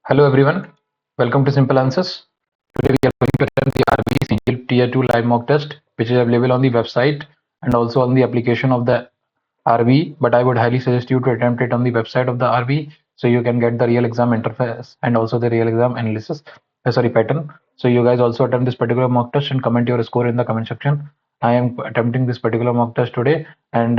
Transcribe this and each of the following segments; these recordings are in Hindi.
Hello everyone, welcome to Simple Answers. Today we are going to attempt the RB single tier 2 live mock test which is available on the website and also on the application of the RB, but I would highly suggest you to attempt it on the website of the RB so you can get the real exam interface and also the real exam analysis, pattern. So you guys also attempt this particular mock test and comment your score in the comment section. I am attempting this particular mock test today, and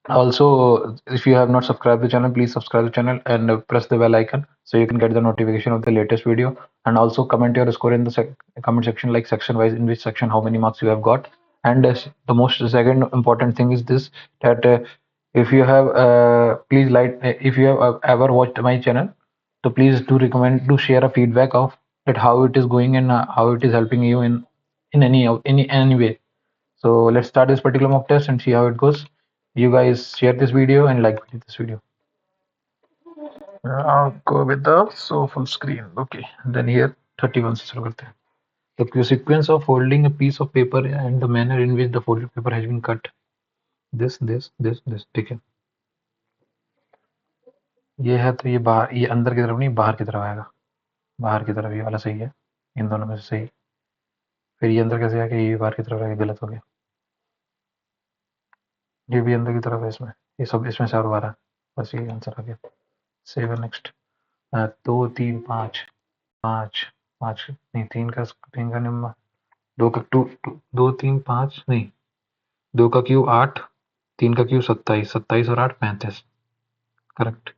also, if you have not subscribed the channel, please subscribe the channel and press the bell icon so you can get the notification of the latest video. And also comment your score in the comment section, like section wise, in which section how many marks you have got. And the most second important thing is this, that if you have please like if you have ever watched my channel, so please do share a feedback of that how it is going and how it is helping you in any way. So let's start this particular mock test and see how it goes. You guys share this video and like this video. I'll go with the full screen. Okay, then here 31 से शुरू करते हैं. The sequence of folding a piece of paper and the manner in which the folded paper has been cut. This. ठीक है. ये है तो ये बाहर, ये अंदर की तरफ नहीं, बाहर की तरफ आएगा. बाहर की तरफ ये वाला सही है. इन दोनों में से सही. फिर ये अंदर कैसे आएगा, ये बाहर की तरफ आएगा, गलत हो गया. ये भी अंदर की तरफ है इसमें. ये सब इसमें से और बाहर है. बस ये आंसर आ गया. Seven next. 2 3 5 5 5 नहीं, 3 का नंबर 2 का 2 3 5 नहीं, 2 का क्यूब 8, 3 का क्यूब 27, 27 और 8 35, करेक्ट.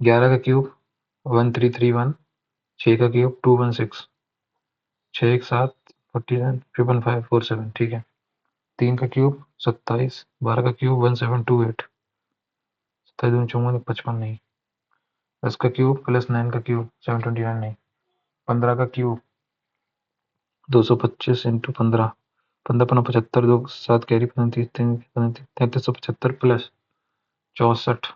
11 का क्यूब 1331, 6 का क्यूब 216, 6 1 7 49 555 47, ठीक है. 3 का क्यूब 27, 12 का क्यूब 1728, 27 दूनी 54 55 नहीं, 10 का क्यूब प्लस 9 का क्यूब 729 नहीं, 15 का क्यूब 225 इंटू 15, 15 पन्ना 75, 2 7 कैरी 35 3375 प्लस 64,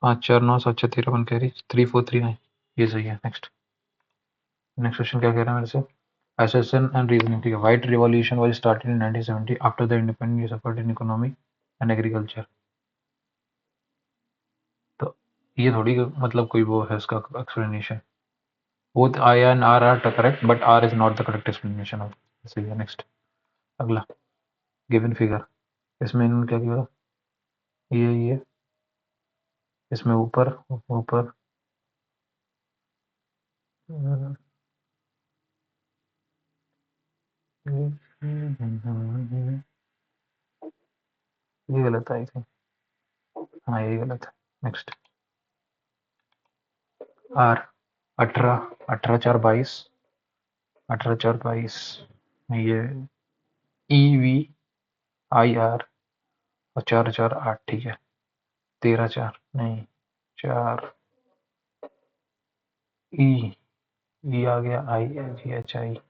5 4 9 7 6 13 1 कैरी 3439. ये सही है. नेक्स्ट क्वेश्चन क्या कह रहा है मेरे से. Assessment and reasoning. ठीक है. White revolution was started in 1970 after the independence suffered in economy and agriculture. तो ये थोड़ी मतलब कोई वो है इसका explanation. Both I and R are correct, but R is not the correct explanation of. सही है. नेक्स्ट अगला. Given figure. इसमें इन्होंने क्या किया, ये इसमें ऊपर ऊपर ये गलत आई थी. हाँ ये गलत है. नेक्स्ट. आर 18 18 4 22, 18 4 22. ये ई वी आई आर और 4 4 8, ठीक है. 13 4 नहीं, 4 ई आ गया, आई जी एच आई,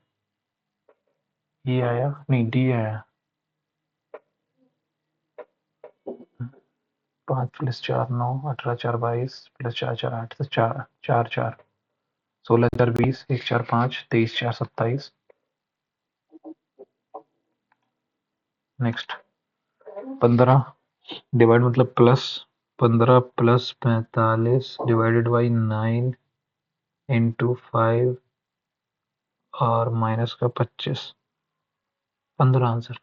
ये आया नहीं, डी आया. 5 + 4 9, 18 4 22 + 4 4 8, तो 4 4 4 16 4 20, 1 4 5, 23 4 27. नेक्स्ट. 15 डिवाइड मतलब प्लस 15 + 45 डिवाइडेड बाई 9 इंटू 5 और माइनस का 25, 15 आंसर.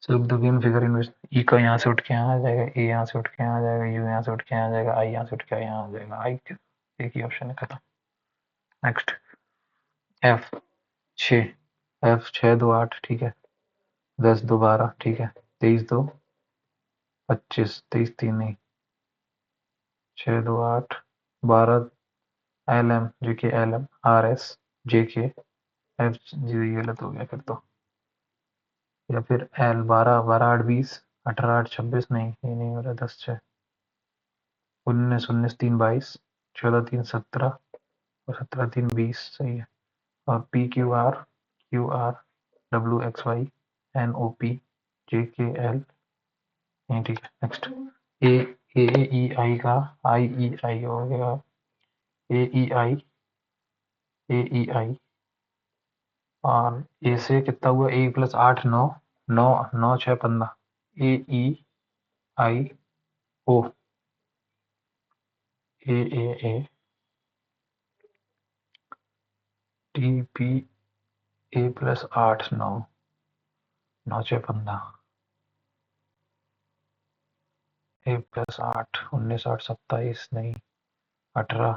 सिर्फ द गिवन फिगर इन विच ई का यहाँ से उठ के यहाँ आ जाएगा, ए यहाँ से उठ के यहाँ आ जाएगा, यू यहाँ से उठ के यहाँ आ जाएगा, आई यहाँ से उठ के यहाँ आ जाएगा. आई एक ही ऑप्शन है, खत्म. नेक्स्ट. एफ 6, एफ 6 2 8, ठीक है. 10 2 12, ठीक है. 23 2 25, 23 3 नहीं, 6 2 8 12, L M J K L M R S J K F जी, गलत हो गया फिर तो. या फिर एल 12 12 8 20, 18 8 26 नहीं, ये नहीं हो रहा. 10 6 19 19 3 22, 14 3 17 और 17 3 20, सही है. और P Q R W X Y N O P J K L, नहीं, ठीक है. नेक्स्ट. ए ई आई का आई ई आई हो गया, ए ई आई और ए से कितना हुआ, A + 8 9 9 9 6 15, A E I O A T P A plus 8 9 9 6 15 A plus 8 19 8 27 नहीं 18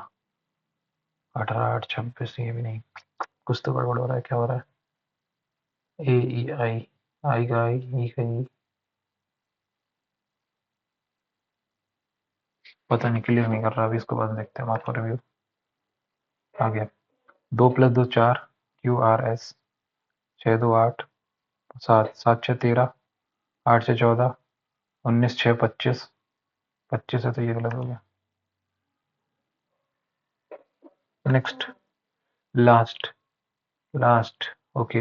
18 8 26 ये भी नहीं कुछ तो गड़बड़ हो रहा है क्या हो रहा है ए ई आई का आई ई का ई पता नहीं क्लियर नहीं कर रहा अभी इसको बाद देखते हैं मार्क फॉर रिव्यू आ गया 2 + 2 4 क्यू आर एस 6 2 8 7 7 6 13 8 6 14 19 6 25 25 है तो ये गलत हो गया next last last okay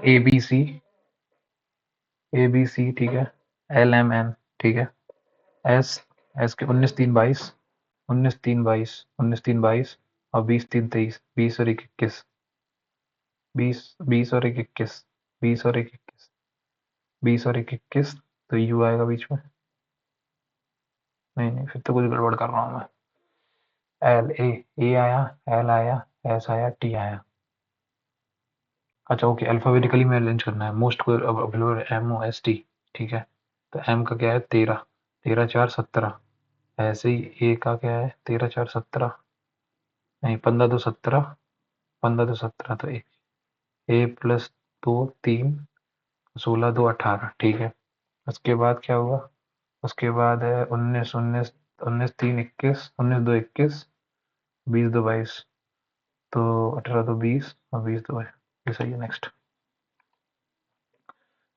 A B C ठीक है एल एम एन ठीक है एस एस के 19 3 22 19 3 22 19 3 22 और 20 3 23 20 और 1 21 20 20 और 1 21 20 और 1 21 20 और 1 21 तो यू आएगा बीच में नहीं नहीं फिर तो कुछ गड़बड़ कर रहा हूँ मैं एल ए आया एल आया एस आया टी आया अच्छा ओके अल्फाबेटिकली में अरेंज करना है मोस्ट को available M O S T ठीक है तो एम का क्या है 13 13 4 17 ऐसे ही ए का क्या है 13 4 17 नहीं 15 2 17 15 2 17 तो ए प्लस 2 3 16 2 18 ठीक है उसके बाद क्या हुआ उसके बाद है 19 19 19 3 21 19 2 21 20 2 22 तो 18 2 20 और 20 2 है ये सही है next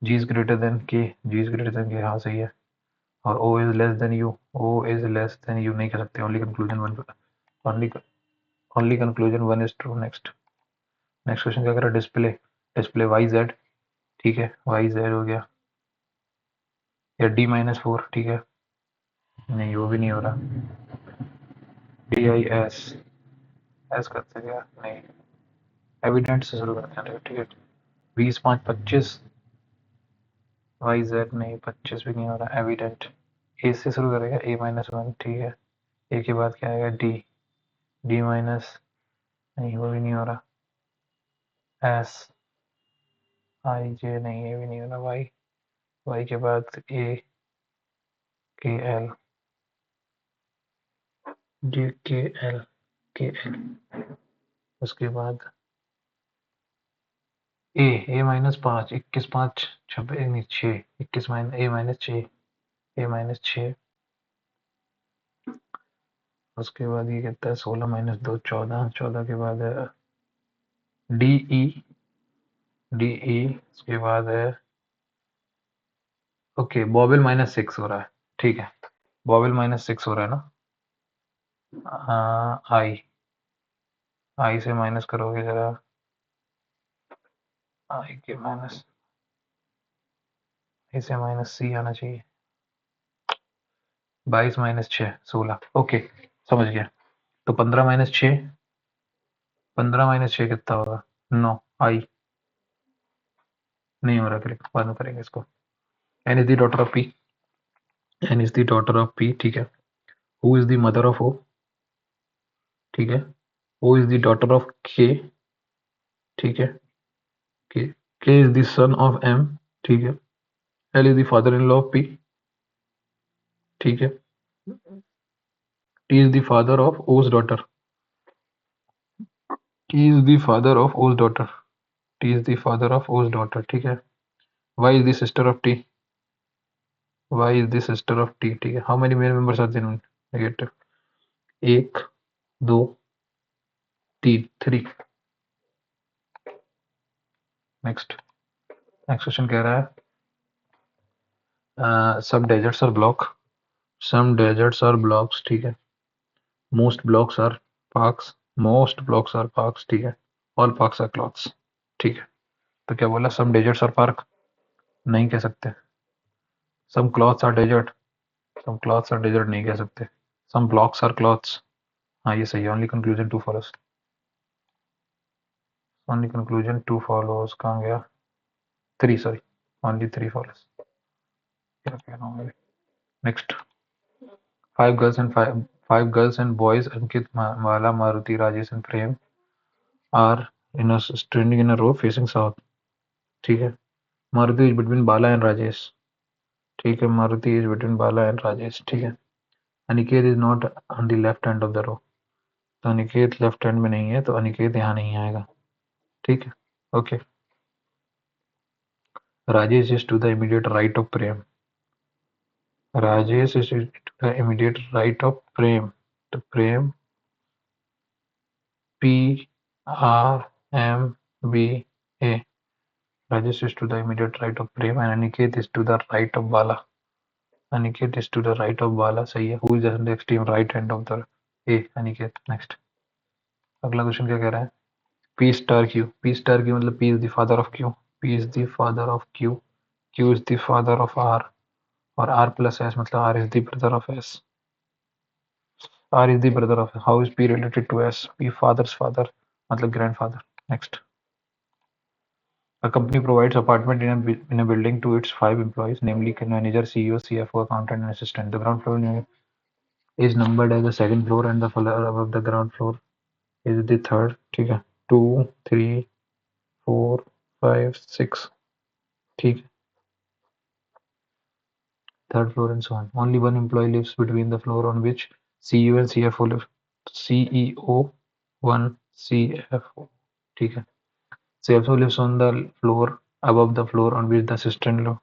G is greater than K G is greater than के हाँ सही है और O is less than U O is less than U नहीं कह सकते only conclusion one only only conclusion one is true next next question क्या करा डिस्प्ले डिस्प्ले वाई जेड ठीक है वाई जेड हो गया या D-4 ठीक है नहीं वो भी नहीं हो रहा DIS एस करते क्या नहीं एविडेंट से शुरू करते हैं ठीक है 20 5 25 वाई जेड नहीं 25 भी नहीं हो रहा एविडेंट ए से शुरू करेगा A-1 ठीक है ए के बाद क्या आएगा डी माइनस नहीं वो भी नहीं हो रहा एस आई जे नहीं ये भी नहीं हो रहा वाई वाई के बाद एल जे के एल उसके बाद A-5 21 5 26 नहीं 6 21 A-6 A-6 उसके बाद ये कहता है 16 - 2 14 14 के बाद है डी ई उसके बाद है ओके बॉबल -6 हो रहा है ठीक है बॉबल -6 हो रहा है ना आई आई से माइनस करोगे जरा आई के माइनस इसे -C आना चाहिए 22 - 6 16 ओके समझ गया तो 15 - 6 कितना होगा 9 आई नहीं हो रहा क्लिक बंद करेंगे इसको N is the daughter of P N is the daughter of P ठीक है who is the mother of O ठीक है O is the daughter of K ठीक है K is the son of M ठीक है L is the father in law of P ठीक है T is the father of ओज daughter T is the father of ओज daughter T is the father of ओज डॉटर ठीक है Y is the sister of T Y is the sister of T ठीक है how many male members are there negative 1 2 3 3 next next question कह रहा है some deserts are blocks ठीक है most blocks are parks ठीक है all parks are cloths ठीक है तो क्या बोला some deserts are park नहीं कह सकते some cloths are desert नहीं कह सकते some blocks are cloths हाँ ये सही है only conclusion two follows कहाँ गया 3 सॉरी only 3 follows क्या कह रहा हूँ next five girls and boys, Ankit, Mala, Maruti, Rajesh and Prem are standing in a row facing south. ठीक है. Maruti is between Bala and Rajesh. ठीक है. Maruti is between Bala and Rajesh. ठीक है. Aniket is not on the left hand of the row. तो अनिकेत लेफ्ट हैंड में नहीं है, तो अनिकेत यहाँ नहीं आएगा. ठीक है. Okay. Rajesh is to the immediate right of Prem. Rajesh is to the immediate right of Prem. तो Prem P R M B A. Rajesh is to the immediate right of Prem and Aniket is to the right of Bala. Aniket is to the right of Bala. सही है. Who is on the extreme right hand of the A? Aniket. Next. अगला क्वेश्चन क्या कह रहा है? P star Q. P star Q मतलब P is the father of Q. P is the father of Q. Q is the father of R. और R plus S मतलब R is the brother of S. R is the brother of S. How is P related to S? P father's father मतलब grandfather. Next. A company provides apartment in a building to its 5 employees, namely manager, CEO, CFO, accountant, and assistant. The ground floor is numbered as the second floor, and the floor above the ground floor is the third. ठीक है. 2, 3, 4, 5, 6. ठीक है. Third floor and so on. Only one employee lives between the floor on which CEO and CFO live. CEO 1, CFO. ठीक है. CFO lives on the floor above the floor on which the assistant lives.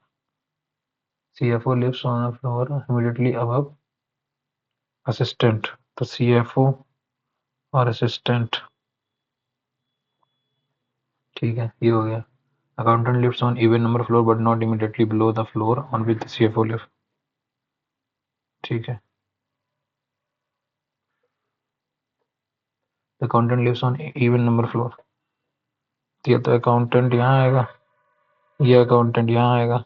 CFO lives on a floor immediately above assistant. तो CFO और assistant. ठीक है. ये हो गया. Accountant lives on even number floor but not immediately below the floor on which the CFO lives. ठीक है. The accountant lives on even number floor. ये तो accountant यहाँ आएगा, ये accountant यहाँ आएगा.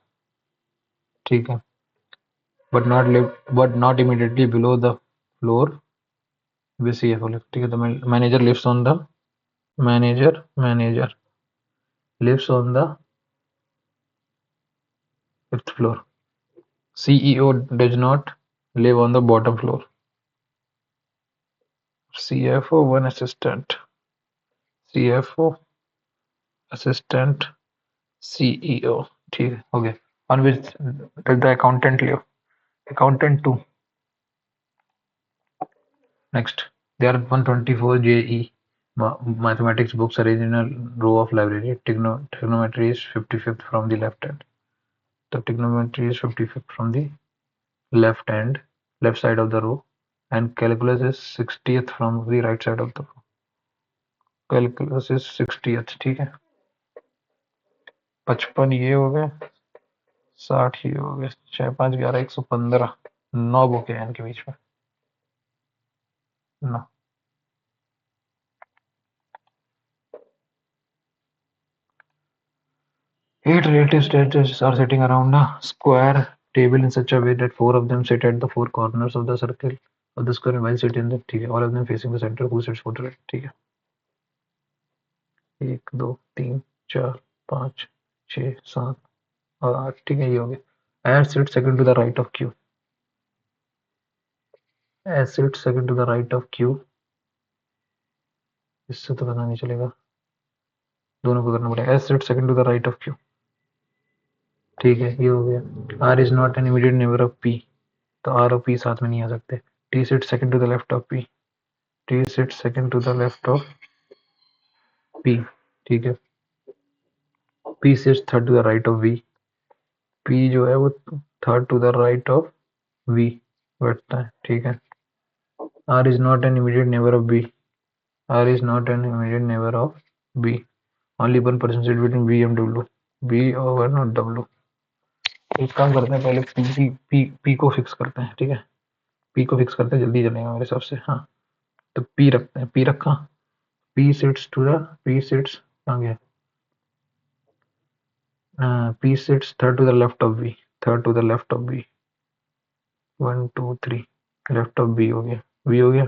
ठीक है. but not immediately below the floor with CFO lives. ठीक है. तो manager lives on the manager lives on the 5th floor. CEO does not live on the bottom floor. CFO 1 assistant. CFO assistant CEO. ठीक है. हो गया. On which does the accountant live? Accountant 2. Next. There are 124 JE mathematics books arranged in a row of library. Trigonometry is 55th from the left hand. The trigonometry is 55th from the left side of the row, and calculus is 60th from the right side of the row. Calculus is 60th. ठीक है. 55 ये हो गए, 60 ये हो गए, 6, 5, 11, 115. 9 बुक है इनके बीच में. 9. Eight relative statues are sitting around a square table in such a way that 4 of them sit at the 4 corners of the circle of the square and while sit in the. ठीक है. All of them facing the center. Who sits further right? ठीक है. 1, 2, 3, 4, 5, 6, 7 और 8. ठीक है. ये हो गया. S sits second to the right of Q. S sits second to the right of Q. इससे तो पता नहीं चलेगा, दोनों को करना पड़ेगा. S sits second to the right of Q. ठीक है. ये हो गया. R is not an immediate neighbor of P. तो R और P साथ में नहीं आ सकते. T sits second to the left of P. T sits second to the left of P. ठीक है. P sits third to the right of V. P जो है वो third to the right of V बैठता है. ठीक है. R is not an immediate neighbor of B. R is not an immediate neighbor of B. Only one person sits between B and W. B और not W. एक काम करते हैं, पहले P को फिक्स करते हैं. ठीक है. P को फिक्स करते हैं, जल्दी चलेगा मेरे हिसाब से. हाँ. तो P रखते हैं. P रखा. P sits कहाँ गया? P sits third to the left of V. Third to the left of V. 1, 2, 3. Left of B हो गया. V हो गया.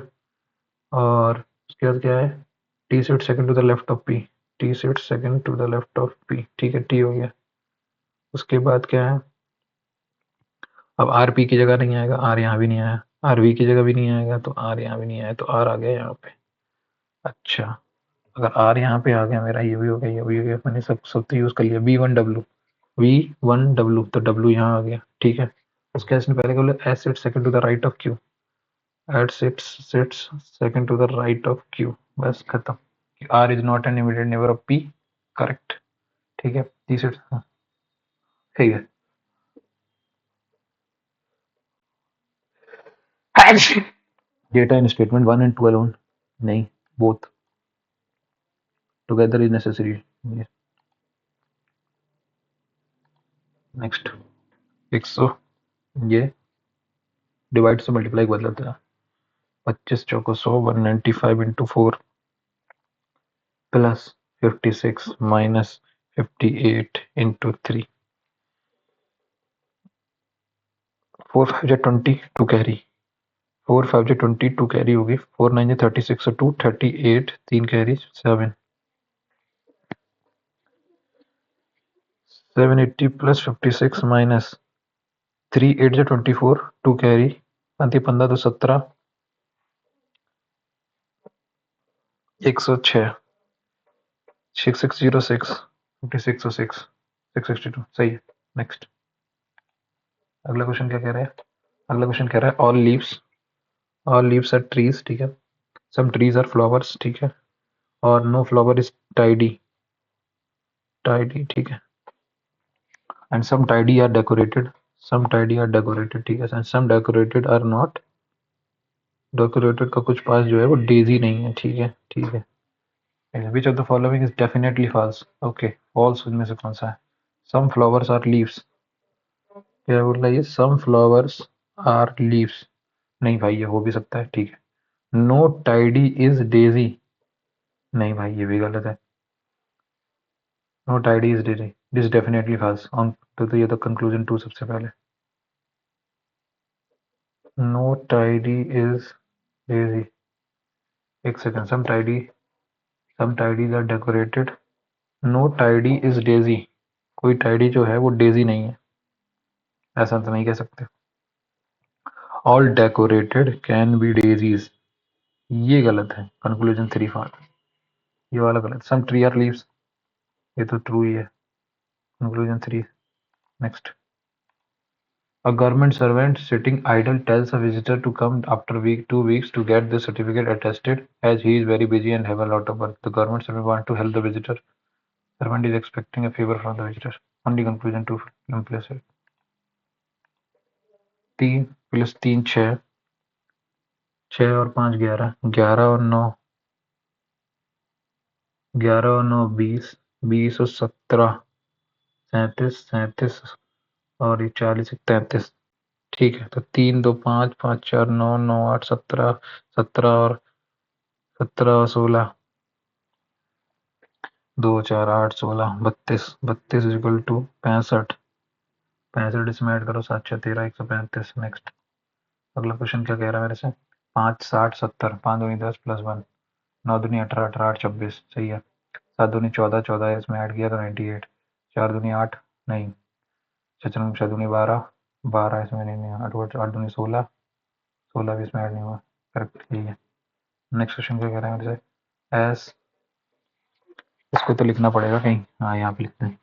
और उसके बाद क्या है? T sits second to the left of P. T sits second to the left of P. ठीक है. T हो गया. उसके बाद क्या है? अब R P की जगह नहीं आएगा. R यहाँ भी नहीं आया. आर वी की जगह भी नहीं आएगा तो आर यहाँ भी नहीं आया तो आर आ गया यहाँ पे। अच्छा, अगर आर यहाँ पे आ गया मेरा, ये भी हो गया, ये भी हो गया, मैंने सब सब तो यूज कर लिया। V1W तो W यहाँ आ गया, ठीक है। उसके इसने पहले बोला S sit second to the right of Q, eight sits second to the right of Q, बस खत्म। R is not an immediate neighbour of P, correct, ठीक है। तीसरे, ठीक है। Data in statement 1 and 2 alone नहीं, both together is necessary. Next 100, ये डिवाइड से मल्टीप्लाई को बदलते हैं। 25 चौको 100, 195 इंटू 4 प्लस 56 माइनस 58 इंटू 3, 4 5 जा 20, 2 कैरी, 4 5 जा 20, 2 कैरी होगी, 4 9 जा 36 और 2 38, 3 कैरी 7, 780 प्लस 56 माइनस 3 8 जा 24, 2 कैरी 15 तो 17, 106, 6606, 5606, 662, सही है। नेक्स्ट, अगला क्वेश्चन क्या कह रहा है? अगला क्वेश्चन कह रहा है ऑल लीव्स आर ट्रीज, ठीक है। सम ट्रीज आर फ्लावर्स, ठीक है। और no flower is tidy, tidy, ठीक है। And some tidy are decorated, some tidy are decorated, ठीक है। And some decorated are not decorated, का कुछ पास जो है वो डेजी नहीं है, ठीक है, ठीक है। Which of the following is definitely false, okay, false उनमें से कौन सा है? सम फ्लावर्स आर लीव्स, क्या बोल रहा है ये? सम फ्लावर्स आर लीव्स, नहीं भाई ये हो भी सकता है, ठीक है। नो टाइडी इज डेजी, नहीं भाई ये भी गलत है। No tidy is daisy, this definitely falls on, तो ये तो कंक्लूजन 2 सबसे पहले। नो टाइडी इज डेजी, एक second, some tidies are decorated, no tidy is daisy, कोई टाइडी जो है वो डेजी नहीं है, ऐसा तो नहीं कह सकते। All decorated can be daisies, ये गलत है, कंक्लूजन 3 फॉल्स, ये वाला गलत। सम ट्री आर लीव्स, ये तो ट्रू ही है, conclusion 3। Next, a government servant sitting idle tells a visitor to come after 2 weeks to get the certificate attested as he is very busy and have a lot of work. The government servant wants to help the visitor. Servant is expecting a favor from the visitor. Only conclusion 2 implicit. 3 plus 3 6, 6 और 5 11, 11 और 9, 11 और 9 20, 20 और 17 37, 37 और ये 40 33, ठीक है। तो 3 2 5, 5 4 9, 9 8 17, 17 और 17 और 16, 2 4 8 16 32, 32 इक्वल टू 65, 65 इसमें ऐड करो, 7 6 13, 135। नेक्स्ट, अगला क्वेश्चन क्या कह रहा है मेरे से? 5 60 70, 5 दूनी 10 प्लस 1, 9 दूनी 18, 18 8 26, सही है। 7 दूनी 14, 14 इसमें ऐड किया तो 98, 4 दूनी 8, नहीं, 6 दूनी 12, 12 इसमें नहीं है, 8 दूनी 16, 16 भी इसमें ऐड नहीं हुआ, करेक्ट, यही है। नेक्स्ट क्वेश्चन क्या कह रहा है मेरे से? एस, इसको तो लिखना पड़ेगा कहीं, हाँ यहाँ पे लिखते हैं,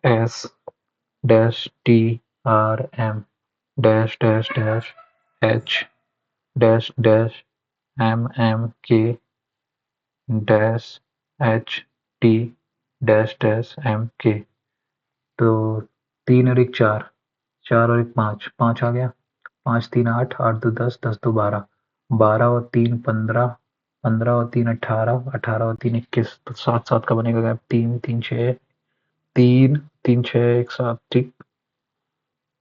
S dash T R M dash dash dash H dash dash M M K dash H T dash dash M K. तो 3 और 1 4, 4 और 1 5, 5 आ गया, 5 3 8, 8 2 10, 10 2 12, 12 और 3 15, 15 और 3 18, 18 और 3 21, तो 7 7 का बनेगा गैप, 3 3 6, 3 3 6 1 7, ठीक,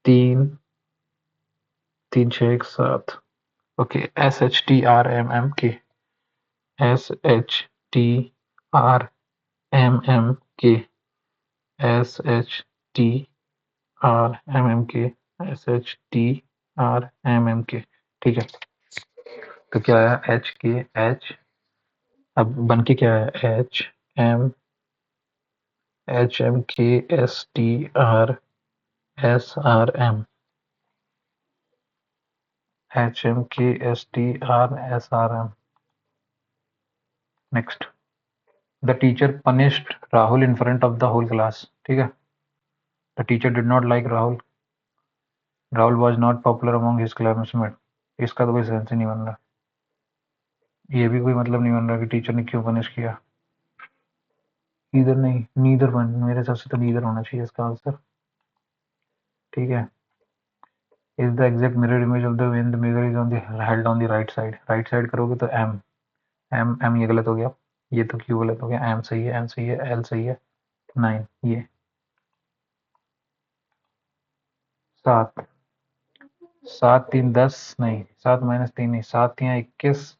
3 3 6 1 7, okay. S H T R M M K, S H T R M M K, S H T R M M K, S H T R M M K, ठीक है। तो क्या आया? एच के एच, अब बन के क्या है? M H M K S T R S R M, HMKSTRSRM. Next, the teacher punished Rahul in front of the whole class. ठीक है, the teacher did not like Rahul. Rahul was not popular among his classmate. इसका तो कोई सेंस ही नहीं बन रहा. ये भी कोई मतलब नहीं बन रहा कि टीचर ने क्यों पनिश किया. इधर नहीं, नीदर बन, मेरे हिसाब से तो नीदर होना चाहिए इसका आंसर. ठीक है, is the exact mirror image of the when the mirror is on the held on the right side. Right side करोगे तो एम, एम एम ये गलत हो गया, ये तो क्यू गलत हो गया. एम सही है, एम सही है, एल सही है. 9 ये 7. 7 3 10 नहीं, 7 - 3 नहीं, 7 3 21.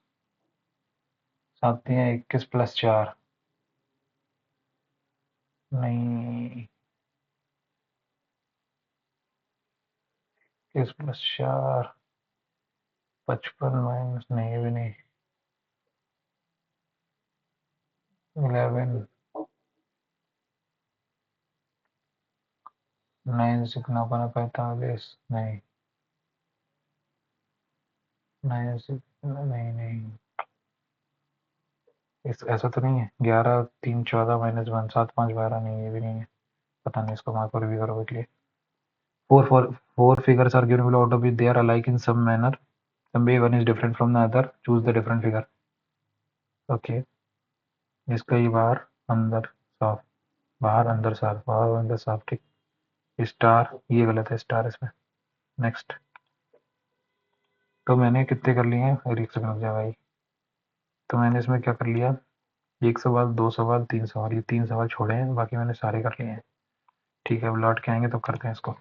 7 3 21 +4 नहीं, 21 + 4 55 माइनस नहीं, ये भी नहीं. 11 9 से कितना बना, 45 नहीं, 9 से नहीं नहीं, इस ऐसा तो नहीं है. 11 3 14 -1 7 5 12 नहीं, ये भी नहीं है. पता नहीं, इसको मार्क पर रिव्यू करो quickly. Four figures are given below, out of which they are alike in some manner. Some way one is different from the other. Choose the different figure. Okay. इसका ये बाहर अंदर साफ, बाहर अंदर साफ, बाहर अंदर साफ. ठीक. स्टार ये गलत है, स्टार इसमें. नेक्स्ट. तो मैंने कितने कर लिए हैं, एक सेकंड रुक जा भाई. तो मैंने इसमें क्या कर लिया, एक सवाल, दो सवाल, तीन सवाल, ये 3 सवाल छोड़े हैं, बाकी मैंने सारे कर लिए हैं. ठीक है, अब लौट के आएंगे तो करते हैं इसको.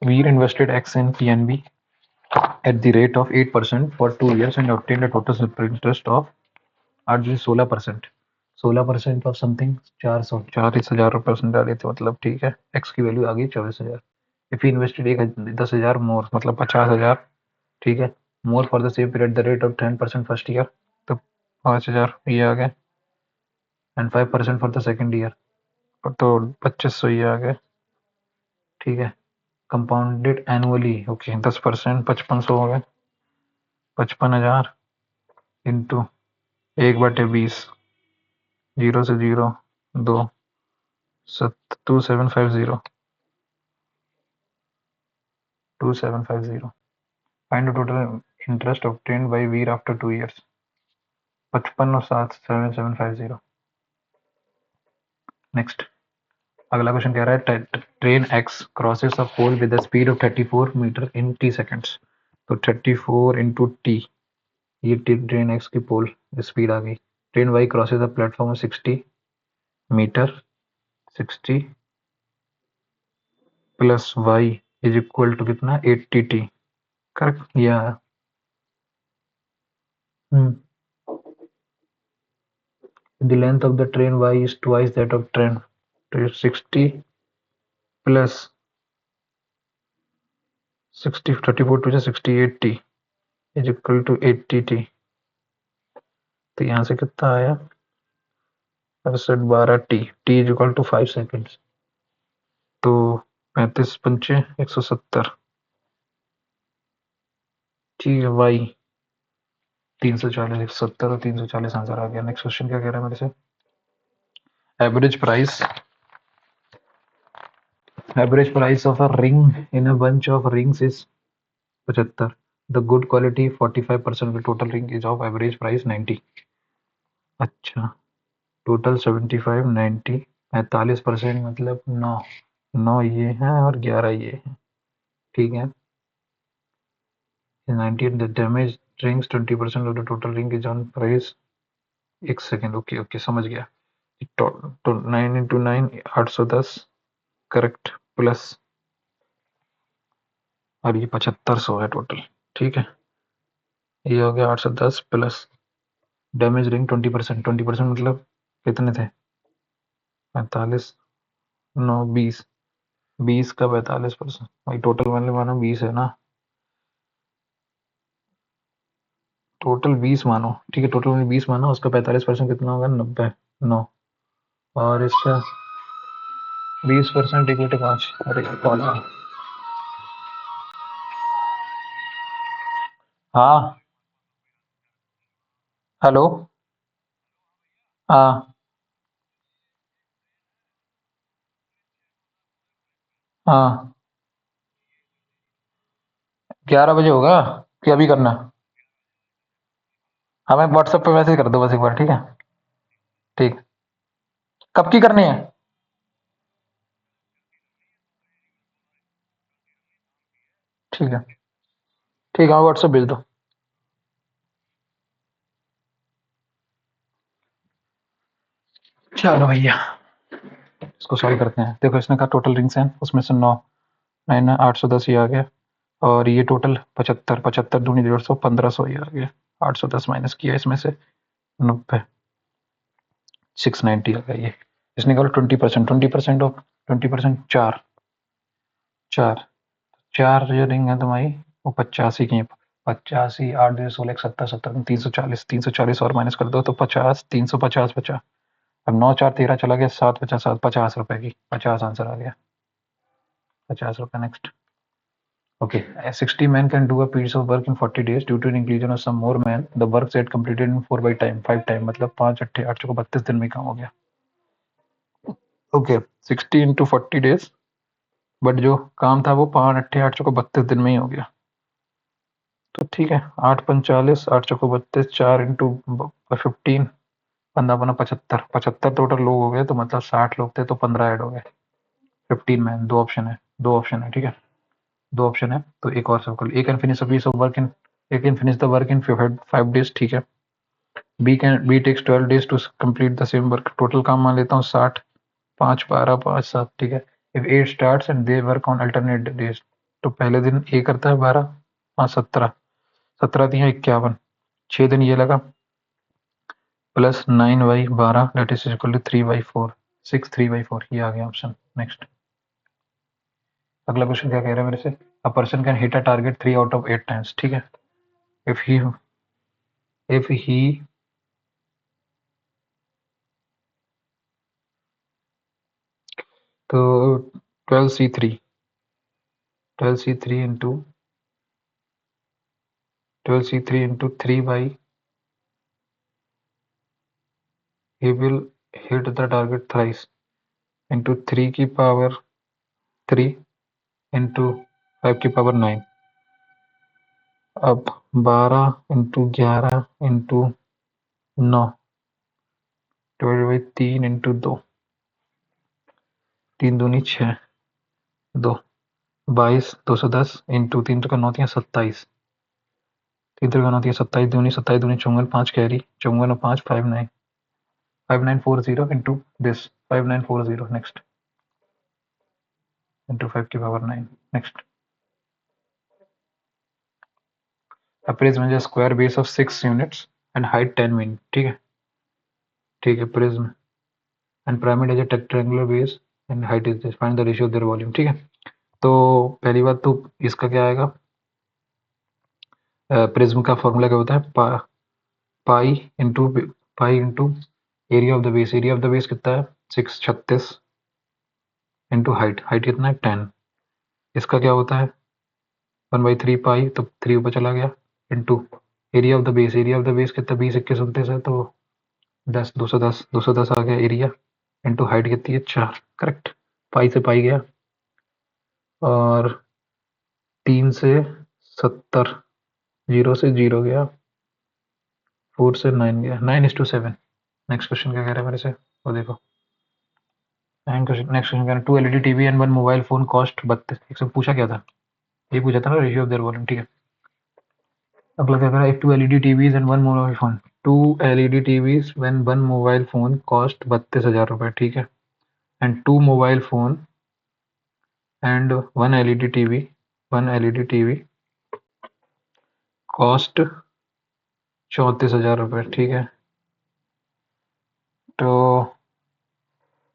We're invested X in PNB at the rate of 8% for 2 years and obtained a total simple interest of 16%. 16% of something 400, 40,000 डाले थे मतलब. ठीक है, एक्स की वैल्यू आ गई 24,000. इफ इन्वेस्टेड 10,000 मोर मतलब 50,000. ठीक है, more for the same period the rate of 10% first year, तो 5,000 ये आ गए. And 5% for the second year, तो 2500 ये आ गए. ठीक है, कंपाउंडेड एनुअली. ओके, 10% 5500 हो गए. 55,000 इंटू 1/20, 0 से 0 2 2750 2750. Find the total interest obtained by Veer after 2 years. 55 और 7 7750. नेक्स्ट, अगला क्वेश्चन कह रहा है train X crosses a pole with the speed of 34 metre in T seconds. तो 34 इंटू टी, ये ट्रेन एक्स की पोल स्पीड आ गई. Train Y crosses the platform 60 metre, 60 plus Y is equal to कितना, 80 T. Correct yeah. The length of the train y is twice that of train. तो 60 plus 60 34 two 68 T is equal to 80 T. तो यहाँ से कितना आया, 12 T. T is equal to 5 seconds. तो 35 पंचे 170. ठीक है, वाई 340, 170 और 340 आंसर आ गया. नेक्स्ट क्वेश्चन क्या कह रहा है मेरे से, average price of a ring in a bunch of rings is 75. The good quality 45% total ring is of average price 90. अच्छा, टोटल 75 90, 45% मतलब 9. 9 ये है और 11 ये है. ठीक है, 90 the damage rings 20% of the total ring is on price. एक सेकेंड, ओके ओके समझ गया. तो 9 इंटू 9 810 करेक्ट, प्लस और ये 7500 है टोटल. ठीक है, ये हो गया 810 प्लस डैमेज रिंग 20%. 20% मतलब कितने थे, 45 9 20. 20 का 45% भाई, टोटल मैंने माना 20 है ना, टोटल 20 मानो. ठीक है, टोटल मैंने 20 माना, उसका 45% कितना होगा, 90 9. और इसका 20% इक्वल टू 5. अरे कौन है, हाँ। हेलो। हाँ। हाँ। 11 बजे होगा कि अभी करना? हमें व्हाट्सएप पे मैसेज कर दो बस एक बार, ठीक है? ठीक। कब की करनी है? ठीक है। ठीक है, व्हाट्सएप भेज दो। चलो भैया, इसको सॉल्व करते हैं। देखो, इसने कहा टोटल रिंग्स हैं, उसमें से 9 9 810 ये आ गया। और ये टोटल 75, 75 दूनी 150, 1500 ये आ गया। 810 माइनस किया इसमें से 90, 690 आ गया ये। इसने कहा 20%, 20% ऑफ 20%, चार चार चार जो रिंग है तुम्हारी, वो 85 की है। 85, 8 2 16, 70, 70 340, 340 और माइनस कर दो तो 50, 350, 50। अब 9 4 13 चला गया, 7 50, 7 50 रुपए की, 50 आंसर आ गया। 50 रुपए। Next. Okay, 60 men can do a piece of work in 40 days due to an inclusion of some more men. The work set completed in 4 by time, 5 time, मतलब 5 अट्ठे 8 चौको 32 दिन में काम हो गया। ओके, 60 इंटू 40 डेज, बट जो काम था वो 5 अट्ठे 8 चौको 32 दिन में ही हो गया। तो ठीक है, 8 45, 8 चौको 32, 4 इंटू 15, 15 बना 75, 75 टोटल लोग हो गए, तो मतलब 60 लोग थे तो 15 ऐड हो गए। 15 मैन। दो ऑप्शन है, दो ऑप्शन है, ठीक है? दो ऑप्शन है, तो एक और circle. A can finish a piece of work in, A can finish the work in 5 days, ठीक है? B takes 12 days to complete the same work. Total काम मान लेता हूँ 60, 5 12 5 7, ठीक है? If A starts and they work on alternate days, तो पहले दिन ए करता है 12, 5 17, 17 दिया 51, 6 दिन ये लगा, plus 9/12 that is equal to 3/4, 6 3/4, ये आ गया ऑप्शन। नेक्स्ट। अगला क्वेश्चन क्या कह रहा है मेरे से? A person can hit a target 3 out of 8 times, ठीक है? इफ ही इफ ही तो 12C3, 12C3 into 12C3 into 3 by, he will hit the target thrice into 3 की पावर 3 इंटू 5 की पावर 9। अब 12 into 11 into 9 divide by 3 into 2, 3 दूनी 6, 2 22, 210 इंटू 3 तो करना होती है 27, 3 तो करना होती है 27 दूनी 27 दूनी 54, 5 कैरी 54 और 5 59, 5940 इंटू दिस 5940। नेक्स्ट। इंटू 5 की power 9। Next. A prism has a square base of 6 units and height 10 metre, ठीक है? ठीक है, prism and pyramid has a rectangular base and height is this, find the ratio of their volume, ठीक है? तो पहली बात तो इसका क्या आएगा? प्रिज्म का फॉर्मूला क्या होता है? Pi into area of the base. Area of the base कितना है? 6 36 इंटू हाइट, हाइट कितना है? 10। इसका क्या होता है? 1/3 पाई, तो 3 ऊपर चला गया, into area of the base. Area of the base कितना? 20 21 29 है, तो 10, 210, 210 आ गया एरिया, इंटू हाइट कितनी है? 4। करेक्ट। पाई से पाई गया, और 3 से 70, 0 से 0 गया, 4 से 9 गया, 9:7। नेक्स्ट क्वेश्चन क्या कह रहा है मेरे से, वो देखो। नेक्स्ट क्वेश्चन कह रहा है 2 LED TV and 1 mobile phone cost 32। इससे पूछा क्या था? ये पूछा था ना, रेशियो ऑफ देयर वॉल्यूम, ठीक है? अगला क्या कह रहा है? 2 LED TVs and 1 mobile phone, 2 LED TVs and 1 mobile phone cost 32,000 रुपए, ठीक है? And 2 mobile phone and 1 LED TV, 1 LED TV cost 34,000 रुपए, ठीक है? तो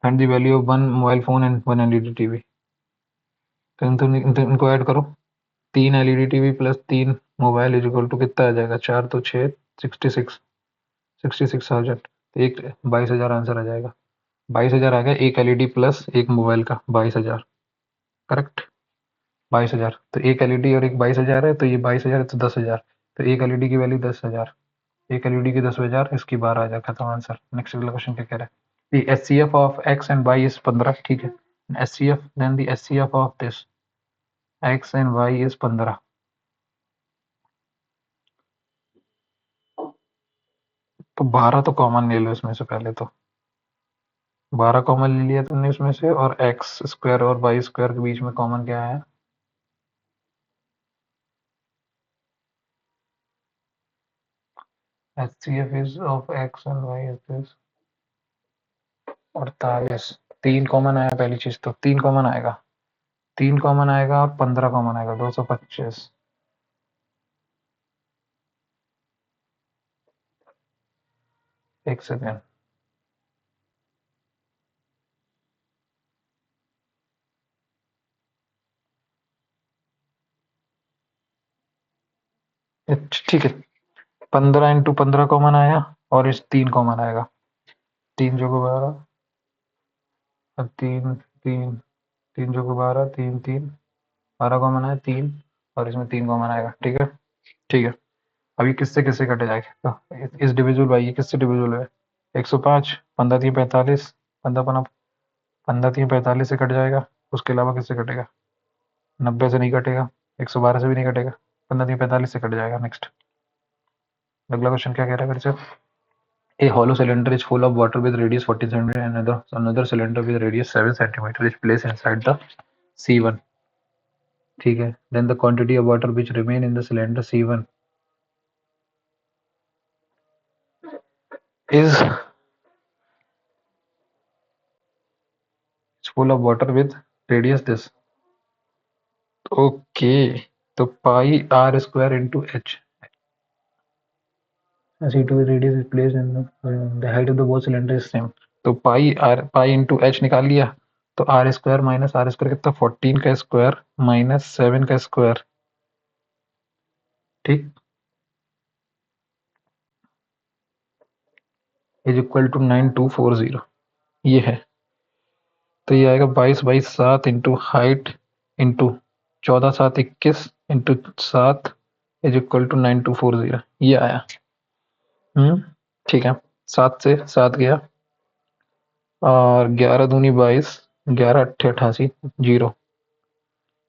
and the value of 1 mobile phone and 1 LED TV, तो इनको ऐड करो। 3 LED TV plus 3 mobile is equal to कितना आ जाएगा? 4 तो 6, 66, 66,000। एक 22,000 आंसर आ जाएगा। 22,000 आ गया, एक एलईडी प्लस एक मोबाइल का 22,000। करेक्ट। 22,000, तो एक एलईडी और एक 22,000 है, तो ये 22,000 तो 10,000, तो एक एलईडी की वैल्यू 10,000, एक एलईडी की 10,000, इसकी 12,000, खत्म आंसर। नेक्स्ट अगला क्वेश्चन क्या कह रहा है, the HCF of X and Y is 15, ठीक है। HCF, then the HCF of this X and Y is 15। तो 12 तो कॉमन ले लो इसमें से, पहले तो 12 कॉमन ले लिया तुमने इसमें से, और एक्स स्क्वायर और वाई स्क्वायर के बीच में कॉमन क्या है? HCF is of x and y is this 48। 3 common आया, पहली चीज तो 3 कॉमन आएगा, 3 कॉमन आएगा और 15 कॉमन आएगा, 225। एक सेकेंड, ठीक है। 15 इंटू 15 कॉमन आया, और इस 3 कॉमन आएगा, 3 जो को 12, और 3 3 3 जो को 12, 3 3 12 कॉमन आया 3, और इसमें 3 कॉमन आएगा, ठीक है। ठीक है, अभी किससे किससे कटे जाएगा, तो इस डिविजिबल बाई ये किससे डिविजिबल है? 105, 15 3 45, 15 15 3 45 से कट जाएगा, उसके अलावा किससे कटेगा? 90 से नहीं कटेगा, 112 से भी नहीं कटेगा, 15 3 45 से कट जाएगा। नेक्स्ट अगला क्वेश्चन क्या कह रहा है फिर से, A hollow cylinder is full of water with radius 14 centimeter and another cylinder with radius 7 centimeter is placed inside the C1, ठीक है। Then the quantity of water which remain in the cylinder C1 is full of water with radius this, okay. तो pi R square into H, C2 radius is placed in the height of the both cylinder is same, तो पाई इंटू एच निकाल लिया, तो R square minus R square कितना, 14 का स्क्वायर माइनस 7 का स्क्वायर, ठीक, इज इक्वल टू 9240, ये है। तो ये आएगा 22/7 into height into 14 7 21 into 7 is equal to 9240, ये आया। ठीक है, 7 से 7 गया, और 11 दूनी 22, 11 अट्ठे 88, 0,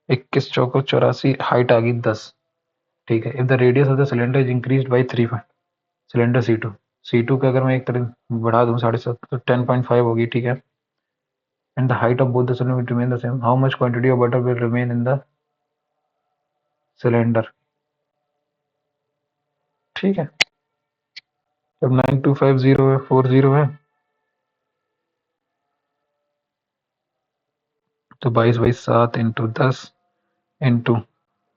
21 चौको 84, हाइट आ गई 10, ठीक है। If the radius of the cylinder is increase by 3, cylinder C2 का अगर मैं एक तरह बढ़ा दूं 7.5, तो 10.5 होगी, ठीक है। And the height of both the cylinder will remain the same, how much quantity of water will remain in the cylinder, ठीक है। जब 9250 है, 40 है, तो 22/7 इंटू 10 इंटू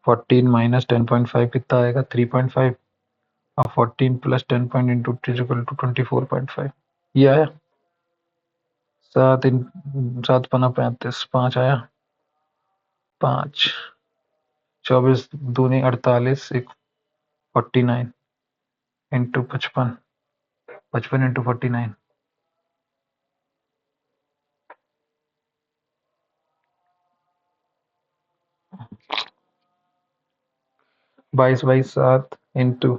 14 माइनस 10.5 कितना आएगा, 3.5, और 14 plus 10 point into is equal to 24.5, ये आया। 7 पन्ना 35, 5 आया, 5 24 दूनी 48, एक 49 into 55, 55 into 49, 22/7 into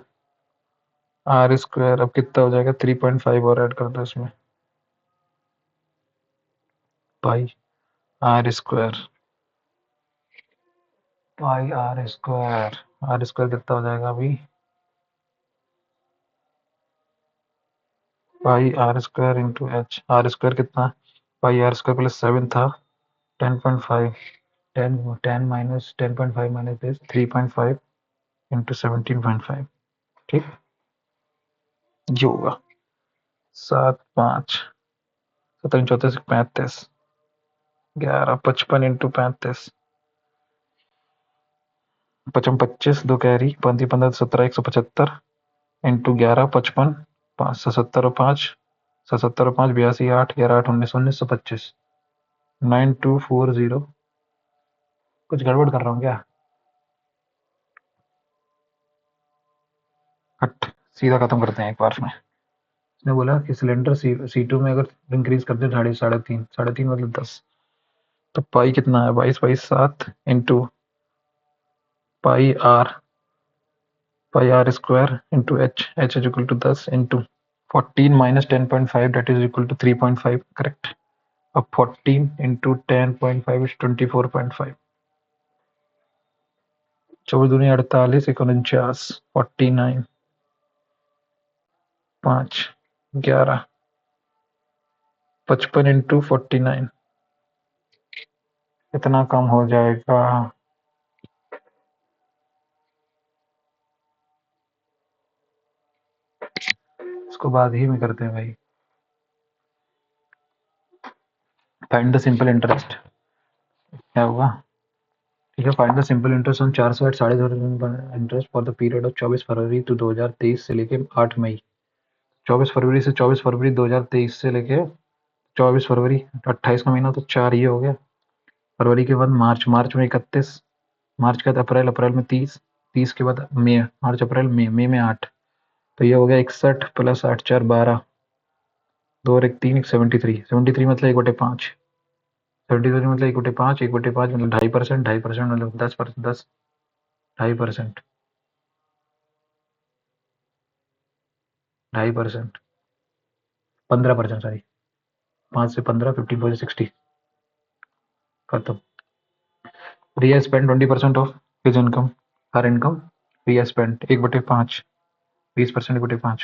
R square, अब कितना हो जाएगा, 3.5 और ऐड कर दो इसमें, pi R square, pi R square, R square कितना हो जाएगा अभी, pi R square into H, R square कितना, पाई आर स्क्वायर प्लस 7 था, 10.5, 10 10 माइनस 10.5 माइनस दिस 3.5 इंटू 17.5, ठीक, ये होगा 7 5 17 34 35, 11 55 इंटू 35, 55 25, 2 कैरी 15 15 17 175 इंटू 11 55, 570 और 5 77 और 5 82 8 11 8 19 1925, 9240। कुछ गड़बड़ कर रहा हूँ क्या? हट, सीधा खत्म करते हैं एक बार में। इसने बोला कि सिलेंडर C2 में अगर इंक्रीज करते हैं 3.5, 3.5 मतलब 10, तो पाई कितना है, 22/7 into pi R pi R square into H is equal to 10 into 14 minus 10.5 that is equal to 3.5 correct. अब 14 इंटू 10.5 इज 24.5। 24 दूनी 48 49 49 5 11 55 इंटू 49 इतना कम हो जाएगा। इसको बाद ही में करते हैं भाई। फाइंड द सिंपल इंटरेस्ट क्या होगा? ठीक है, find the simple interest on 460 साढ़े interest for the period of 24 February to 2023 से लेके 8 मई। 24 फरवरी से 24 फरवरी 2023 से लेके 24 फरवरी 28 का महीना तो 4 ये हो गया। फरवरी के बाद मार्च, मार्च में 31, मार्च के बाद अप्रैल, अप्रैल में 30, 30 के बाद मई, मार्च अप्रैल मई, मई में 8, तो ये हो गया 61 प्लस 8 4 12, 2 और 1 3 73, 73 मतलब 1/5, 73 मतलब 1/5, 1/5 मतलब 2.5%, 2.5% मतलब 10%, 10 2.5%, 2.5%, 15%, सॉरी 5 से 15, 15 60 खत्म। Riya spend 20% of his income, her income Riya spend 1/5, 20% 1/5,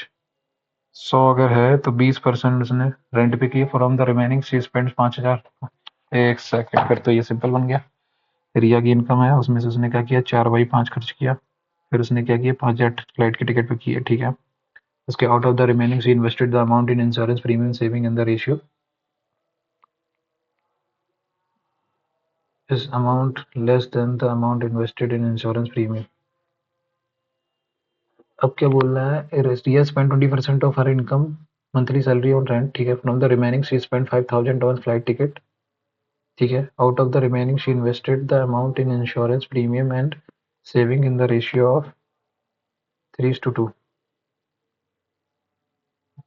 100 अगर है तो 20% उसने रेंट पे किए, from the remaining she spend 5,000। एक सेकंड, फिर तो ये सिंपल बन गया। रिया की इनकम है, उसमें से उसने क्या किया 4/5 खर्च किया, फिर उसने क्या किया 5,000 फ्लाइट के टिकट पे किए, ठीक है। उसके out of the remaining she invested the amount in insurance premium saving in the ratio is amount less than the amount invested in insurance premium. अब क्या बोल रहा है, Riya spend 20% of her income monthly salary on rent, ठीक है। From the remaining she spend 5,000 on flight ticket, ठीक है। Out of the remaining she invested the amount in insurance premium and saving in the ratio of 3:2।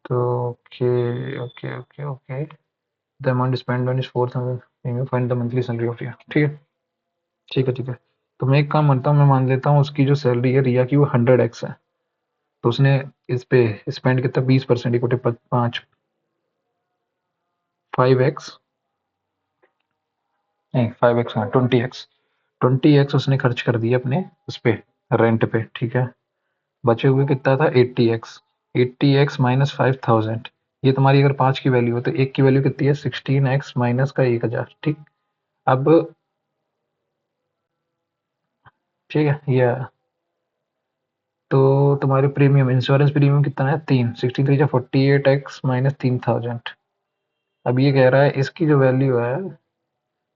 तो okay okay okay okay, the amount spend on is 4,000 premium, find the monthly salary of year, ठीक है। ठीक है ठीक है, तो मैं एक काम करता हूँ, मैं मान लेता हूँ उसकी जो सैलरी है रिया की वो 100x है, तो उसने इस पे स्पेंड कितना 20%, इक्वल 5, 5x नहीं 5x, हाँ 20x, 20x उसने खर्च कर दिया अपने उस पे रेंट पे, ठीक है। बचे हुए कितना था 80x, 80x माइनस 5,000, ये तुम्हारी अगर 5 की वैल्यू है तो एक की वैल्यू कितनी है 16x माइनस का 1,000, ठीक। अब ठीक है ये, तो तुम्हारे प्रीमियम इंश्योरेंस प्रीमियम कितना है 3, 16×3 = 48x माइनस 3,000। अब ये कह रहा है इसकी जो वैल्यू है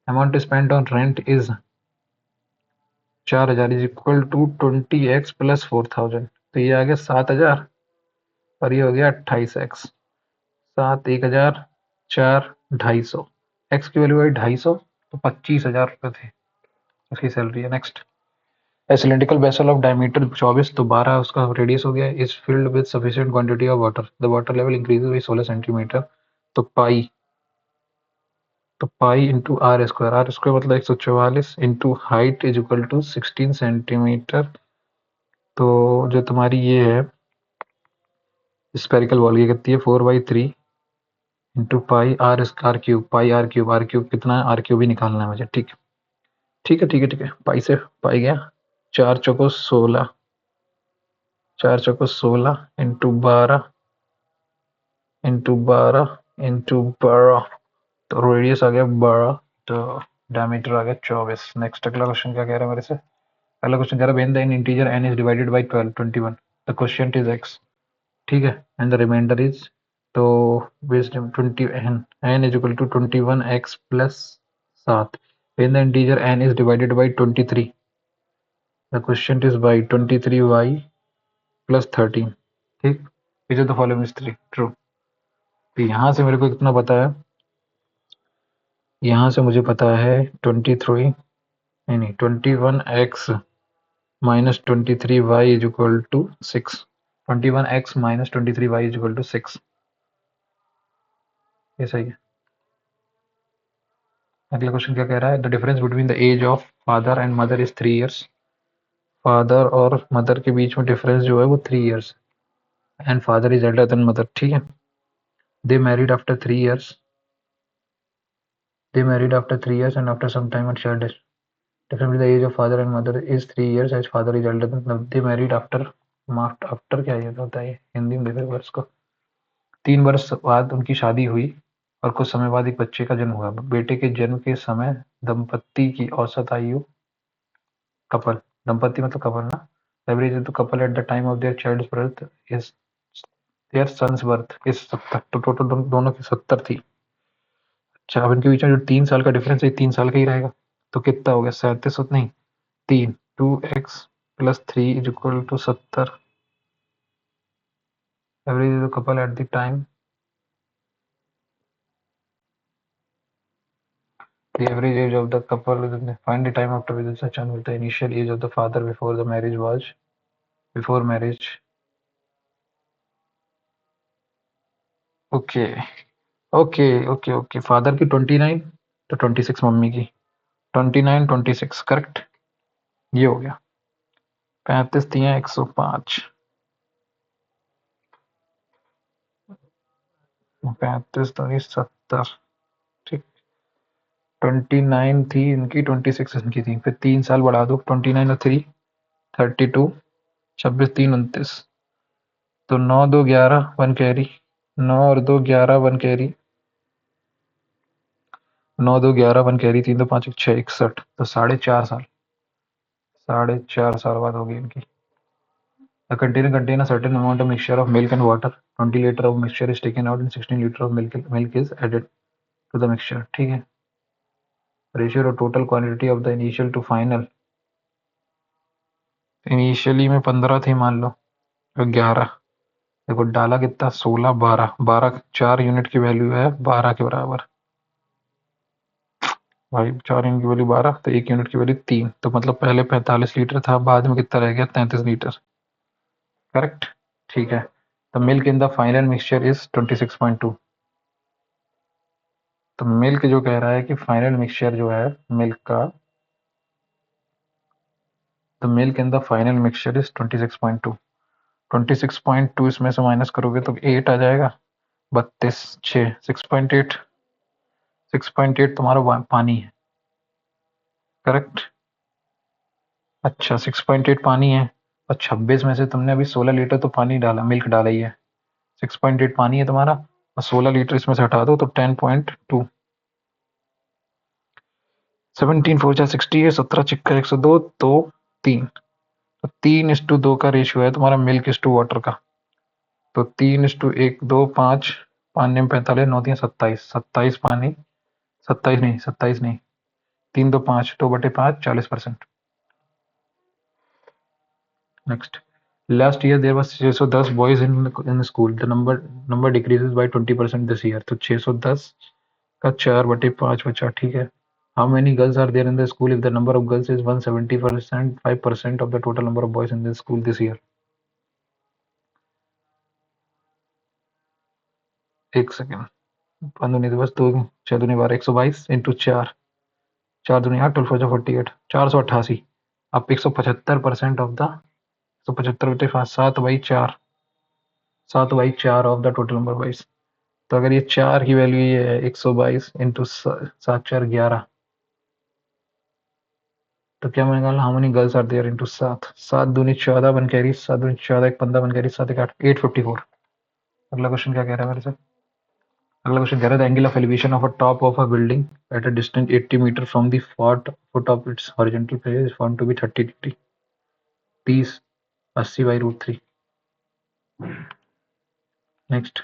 amount spend on rent is 4,000 is equal to 20x plus 4,000, तो ये आ गया 7,000 और ये हो गया 28x, 7 1,000 4 250, एक्स की वैल्यू है 250, तो 25,000 रुपये थे उसकी सैलरी है। Next, a cylindrical vessel of diameter 24, तो 12 उसका रेडियस हो गया, is filled with sufficient quantity of water, the water level increases by 16 centimetre, तो pi into R square, R square मतलब 144 into height is equal to 16 centimetre, तो जो तुम्हारी ये है स्पेरिकल बॉल ये कितनी है 4/3 into pi R R cube, pi R cube, R cube कितना है आर क्यूब ही निकालना है मुझे, ठीक है ठीक है ठीक है ठीक है। पाई से पाई गया, 4 चौको 16, 4 चौको 16 इंटू 12 तो रेडियस आ गया 12, तो डायमीटर आ गया 24। नेक्स्ट अगला क्वेश्चन क्या कह रहा है मेरे से, अगला क्वेश्चन कह रहा है when the integer n is divided by 12 21 the quotient is x, ठीक है, एंड द रिमाइंडर इज, तो wisdom 20 n is equal to 21x plus 7, when the integer n is divided by 23 the quotient is by 23y plus 13, ठीक। Which of the following is true, तो यहाँ से मेरे को कितना पता है, यहाँ से मुझे पता है 23 नहीं नहीं 21x minus 23y is equal to 6, 21x minus 23y is equal to 6, ये सही है। अगला क्वेश्चन क्या कह रहा है, the difference between the age of father and mother is 3 years, father और मदर के बीच में डिफरेंस जो है वो 3 years and father is elder than mother, ठीक है। They married after 3 years, they married after 3 years and after some time a child is differently the age of father and mother is 3 years as father is elder than they married after after क्या ये होता है हिंदी में देखो वर्ष को 3 वर्ष बाद उनकी शादी हुई और कुछ समय बाद एक बच्चे का जन्म हुआ। बेटे के जन्म के समय दंपति की औसत आयु कपल दंपति मतलब कपल ना average the couple at the time of their child's birth is their son's birth is 70, तो टोटल दोनों की 70 थी। अच्छा अब इनके बीच में जो 3 साल का डिफरेंस है 3 साल का ही रहेगा, तो कितना हो गया 37 नहीं 3 2x plus 3 is equal to 70 average the couple at the time the average age of the couple find the time after which such and the initial age of the father before the marriage was before marriage okay okay okay okay father की 29 तो 26 मम्मी की 29 26 करेक्ट ये हो गया 35 दिए 105 35 तो 70 ठीक 29 थी इनकी 26 इनकी थी फिर 3 साल बढ़ा दो 29 और 3 32 26 3 29 तो 9 2 11 वन कैरी 9 और 2 11 वन कैरी 9 2 11 वन कैरी 3 2 5 6 61 तो 4.5 साल बाद होगी इनकी A container contain a certain amount of mixture of milk and water. 20 liter of mixture is taken out and 16 liter of milk is added to the mixture. ठीक है रेशियो और total quantity of the initial to final initially में 15 थी मान लो और 11 देखो डाला कितना 16 12 12 4 यूनिट की वैल्यू है 12 के बराबर भाई 4 यूनिट की वैल्यू 12 तो 1 यूनिट की वैल्यू 3 तो मतलब पहले 45 लीटर था बाद में कितना रह गया 33 लीटर करेक्ट ठीक है the milk in the final mixture is 26.2 तो मिल्क जो कह रहा है कि फाइनल मिक्सचर जो है मिल्क का the milk in the final mixture is 26.2 26.2 इसमें से माइनस करोगे तो 8 आ जाएगा 32 6 6.8 6.8 तुम्हारा पानी है करेक्ट अच्छा 6.8 पानी है और 26 में से तुमने अभी 16 लीटर तो पानी डाला मिल्क डाला ही है 6.8 पानी है तुम्हारा और 16 लीटर इसमें से हटा दो तो 10.2 17 4 60 है 17 चिक्का 102 तो 3 तो 3:2 का रेशियो है तुम्हारा मिल्क इस टू वाटर का तो 3:1 2 5 पानी में 45 9 3 27 27 पानी 27 नहीं 3 2 5 2/5 40%। Next last year there was 610 boys in school the number decreases by 20% this year तो 610 का 4/5 बचा ठीक है how many girls are there in the school if the number of girls is 170% 5% of the total number of boys in the school this year एक सेकेंड 15 बस 2 6 दूनी 12 122 इंटू 4 4 दूनी 8 12 4 48 488 अब 175% of the 175 7/4 7/4 of the total number बाईस तो अगर ये 4 की वैल्यू ये है 122 इंटू 7 4 11 तो क्या मैंने कहा how many girls are there into 7 7 दूनी 14 वन कैरी 7 दूनी 14 1 15 वन कैरी 7 1 8 854 अगला क्वेश्चन क्या कह रहा है मेरे से अगला क्वेश्चन कह रहा है the angle of elevation of a top of a building at a distance 80 metre from the foot of its horizontal plane is found to be 30 degree 30 80/√3 next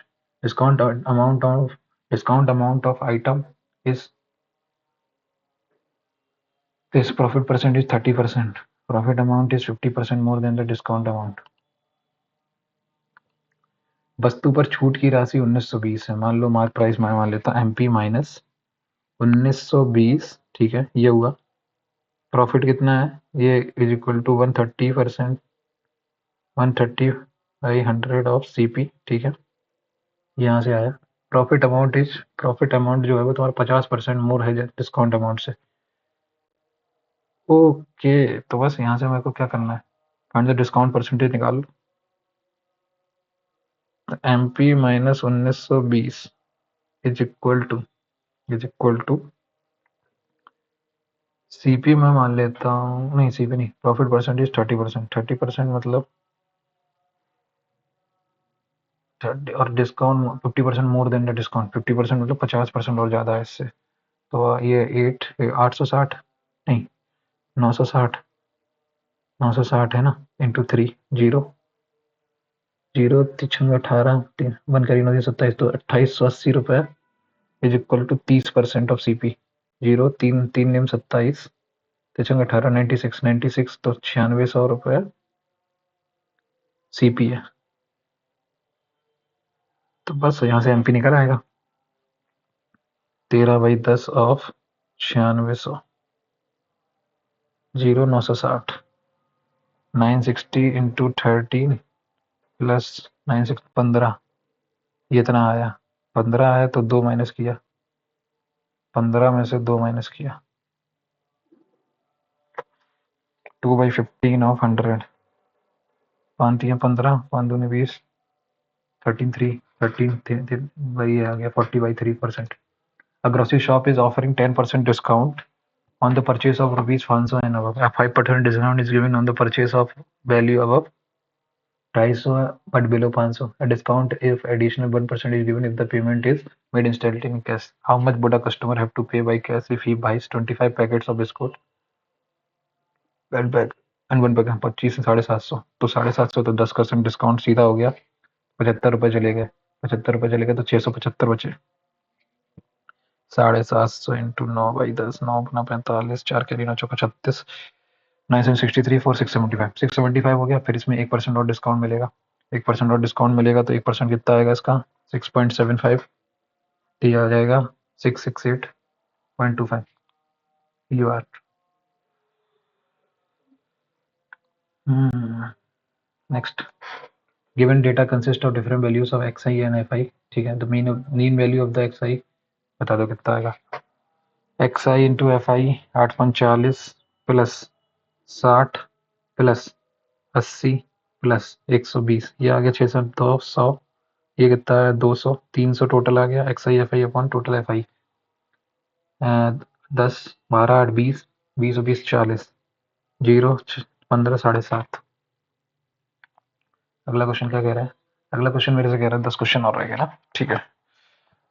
discount amount of item is this profit percent is 30%. Profit amount is 50% more than the discount amount. वस्तु पर छूट की राशि 1920 है मान लो मार्क प्राइस मैं मान लेता MP माइनस 1920 ठीक है ये हुआ प्रॉफिट कितना है ये is equal to 130% 130/100 of CP ठीक है यहाँ से आया प्रॉफिट अमाउंट जो है वो तुम्हारा 50% मोर है डिस्काउंट अमाउंट से ओके तो बस यहाँ से मेरे को क्या करना है फाइंड द डिस्काउंट परसेंटेज निकाल लो। MP minus 1920 is equal to CP में मान लेता हूँ, नहीं CP नहीं, प्रॉफिट परसेंटेज 30%, 30% मतलब 30 और discount 50% more than the discount, 50% मतलब 50% और ज़्यादा है इससे। तो ये 860 नहीं 960 है ना, इंटू 3 जीरो जीरो 18 वन करी 927 तो 2880 रुपये is equal to 30% of CP। Zero तीन तीन निम 27 तिरछंग 18 96 तो 9600 रुपये CP है। तो बस यहाँ से MP निकल आएगा 13/10 ऑफ 9600 जीरो 960 960 इंटू 13 प्लस 915 ये इतना आया, 15 आया तो 2 माइनस किया, 15 में से 2 माइनस किया 2/15 ऑफ 100 पाँच तियाँ 15 पाँच दूनी 20 13 वही आ गया 40/3%। A grocery shop is offering 10% discount on the purchase of rupees 500 and above. A 5% discount is given on the purchase of value above 250 but below 500. A discount if additional 1% is given if the payment is made instantly in cash. How much would a customer have to pay by cash if he buys 25 packets of biscuit and bag and one bag? 25 से 750, तो 750 तो 10% डिस्काउंट सीधा हो गया, 75 रुपये चले गए, 75 रुपये चले गए तो 675 बचे। 750 इंटू 9/10 9×45 4 के 9 36 963 4 675 हो गया। फिर इसमें 1% और डिस्काउंट मिलेगा, 1% और डिस्काउंट मिलेगा तो 1% कितना आएगा इसका 6.75, ये आ जाएगा 668.25 you are. Next given data consist of different values of XI and FI। ठीक है, तो mean value of the XI बता दो कितना आएगा। XI into FI 840 plus 60 plus 80 plus 120 ये आ गया 600 200, ये कितना है 200 300 टोटल आ गया XI FI upon total FI। 10 12 8 20 20 और 20 40 जीरो 15 7.5। अगला क्वेश्चन क्या कह रहा है, अगला क्वेश्चन मेरे से कह रहा है 10 क्वेश्चन और रहेगा ना, ठीक है।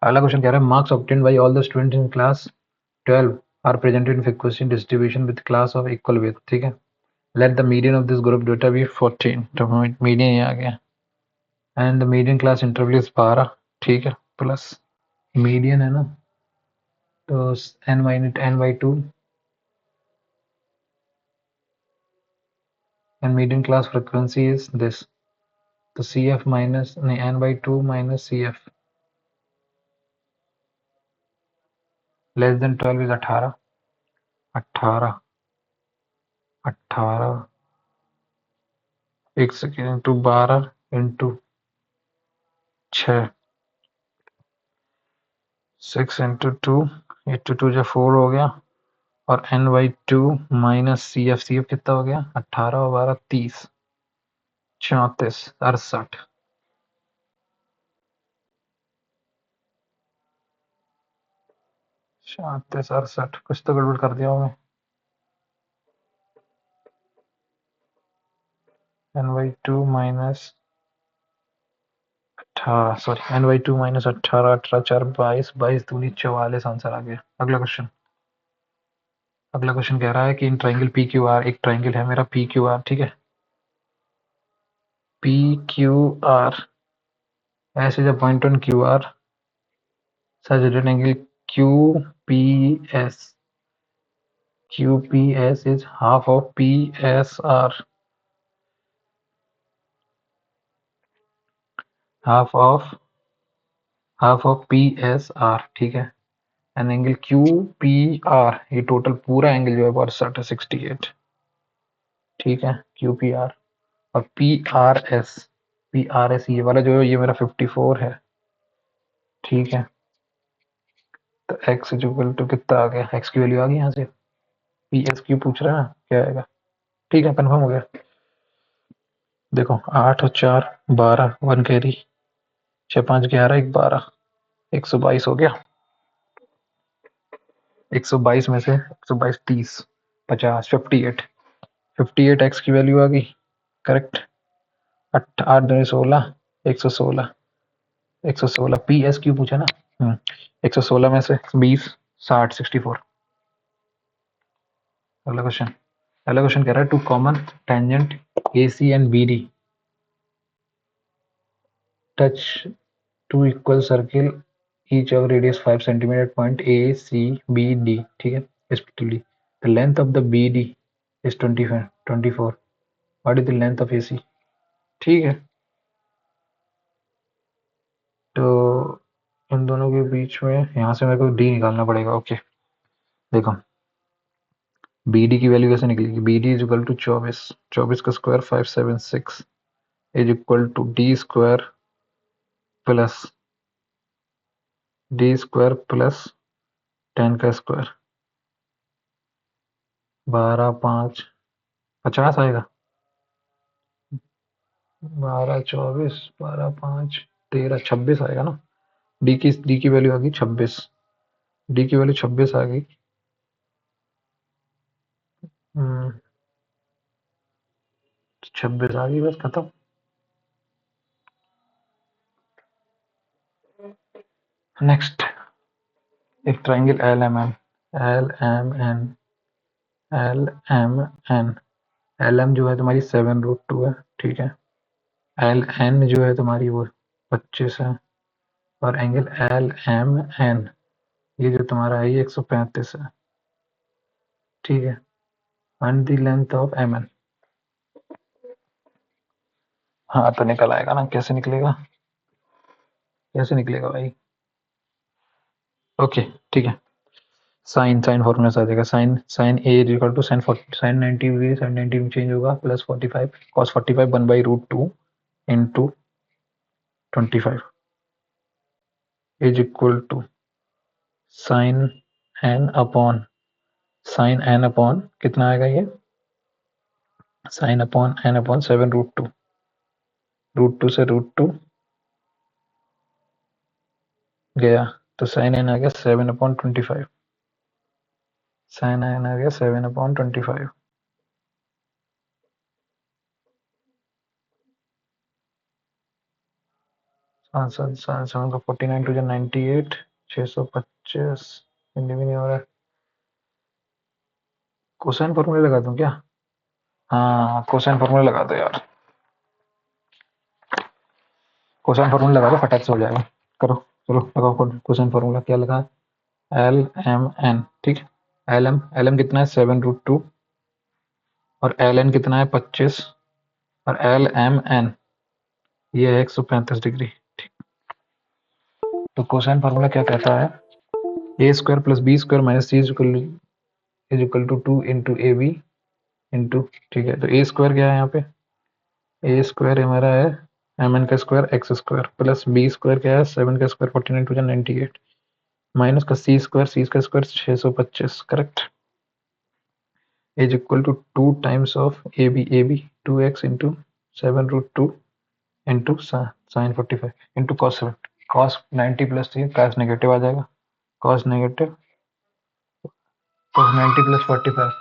अगला क्वेश्चन कह रहा है marks obtained by all the students in class 12 are presented in frequency distribution with class of equal width. ठीक है, let the median of this group data be 14, तो मीडियन ये आ गया and the median class interval is 12। ठीक है, प्लस मीडियन है ना, तो n/2 and median class frequency is this, तो CF माइनस नहीं n/2 minus CF less than 12 is 18 18 18 एक सेकेंड इंटू 12 इंटू 6 6 इंटू 2 8 2 जो 4 हो गया और n/2 माइनस CF कितना हो गया 18 और 12 30 34 68 34 68 कुछ तो गड़बड़ कर दिया हूँ मैं। n/2 minus 18 sorry n/2 minus 18 18 4 22 22 दूनी 44 आंसर आ गया। अगला क्वेश्चन, अगला क्वेश्चन कह रहा है कि इन ट्राइंगल PQR, एक ट्राइंगल है मेरा PQR, ठीक है, PQR ऐसे is a point on QR such that an angle QPS is half of PSR, half of PSR। ठीक है, एन एंगल QPR ये टोटल पूरा एंगल जो है वो 68। ठीक है, QPR और PRS ये वाला जो है ये मेरा 54 है। ठीक है, तो x इक्वल टू कितना आ गया, x की वैल्यू आ गई यहाँ से, PS क्यू पूछ रहा है ना क्या आएगा। ठीक है, कंफर्म हो गया। देखो 8 और 4 12, 1 कैरी, 6 5 11, 1 12, 122 हो गया। 122 में से 122 30 50 58, 58 एक्स की वैल्यू आ गई। करेक्ट। 8 2 16, 116, 116 पी एस क्यू पूछा ना। 116 में से 20 60 64। अगला क्वेश्चन, अगला क्वेश्चन कह रहा है two common tangent A C and B D touch two equal circle each of radius 5 centimeter at point A, C, B, D, ठीक है, respectively. The length of the BD is 25, 24. What is the length of AC? ठीक है, तो इन दोनों के बीच में यहाँ से मेरे को D निकालना पड़ेगा। ओके, देखो BD की वैल्यू कैसे निकलेगी? BD इज इक्वल टू 24, 24 का square 576 is equal two plus D square plus 10 का स्क्वायर, 12 5 50 आएगा। 12 24 12 5 13 26 आएगा ना। डी की वैल्यू आ गई 26, डी की वैल्यू 26 आ गई। 26 आ गई, बस खत्म। नेक्स्ट, एक triangle L M N, L M N, L M N, L M जो है तुम्हारी 7√2 है, ठीक है। एल एन जो है तुम्हारी वो 25 है, और एंगल एल एम एन ये जो तुम्हारा है ये 135 है, ठीक है। Find the length of M N. हाँ तो निकल आएगा ना, कैसे निकलेगा, कैसे निकलेगा भाई? ओके ठीक है, साइन फॉर्मूला से आ जाएगा। Sine A is equal to sine 90 degree, sine 90 में चेंज होगा, plus 45 cos 45 1/√2 into 25 is equal to sine N upon कितना आएगा ये, साइन अपॉन एन अपॉन 7√2, √2 से √2 गया तो साइन एन आ गया 7/25, साइन एन आ गया 7/25। सात सात 7 का 49 टू 98, 625 हिंदी में नहीं हो रहा है। कोसाइन फॉर्मूला लगा दूं क्या? हाँ कोसाइन फॉर्मूला लगा दो यार, कोसाइन फॉर्मूला लगा दो, फटाक से हो जाएगा। करो, चलो लगाओ कोसाइन फॉर्मूला। क्या लगा? एल एम एन, ठीक है। एल एम कितना है 7√2, और एल एन कितना है 25, और एल एम एन ये है 135 डिग्री। तो कोसाइन फॉर्मूला क्या कहता है, A square plus B square minus C is equal to 2 into A B into, ठीक है। तो ए स्क्वायर क्या है यहाँ पे, ए स्क्वायर हमारा है एम एन का square X square, plus B square क्या है 7 का स्क्वायर 49 टू 98, माइनस का सी का square 625, correct. Is equal to 2 times of A B 2x into 7√2 into sine 45 into cos 7, cos 90 plus 3 cos negative आ जाएगा, cos negative cos 90 plus 45,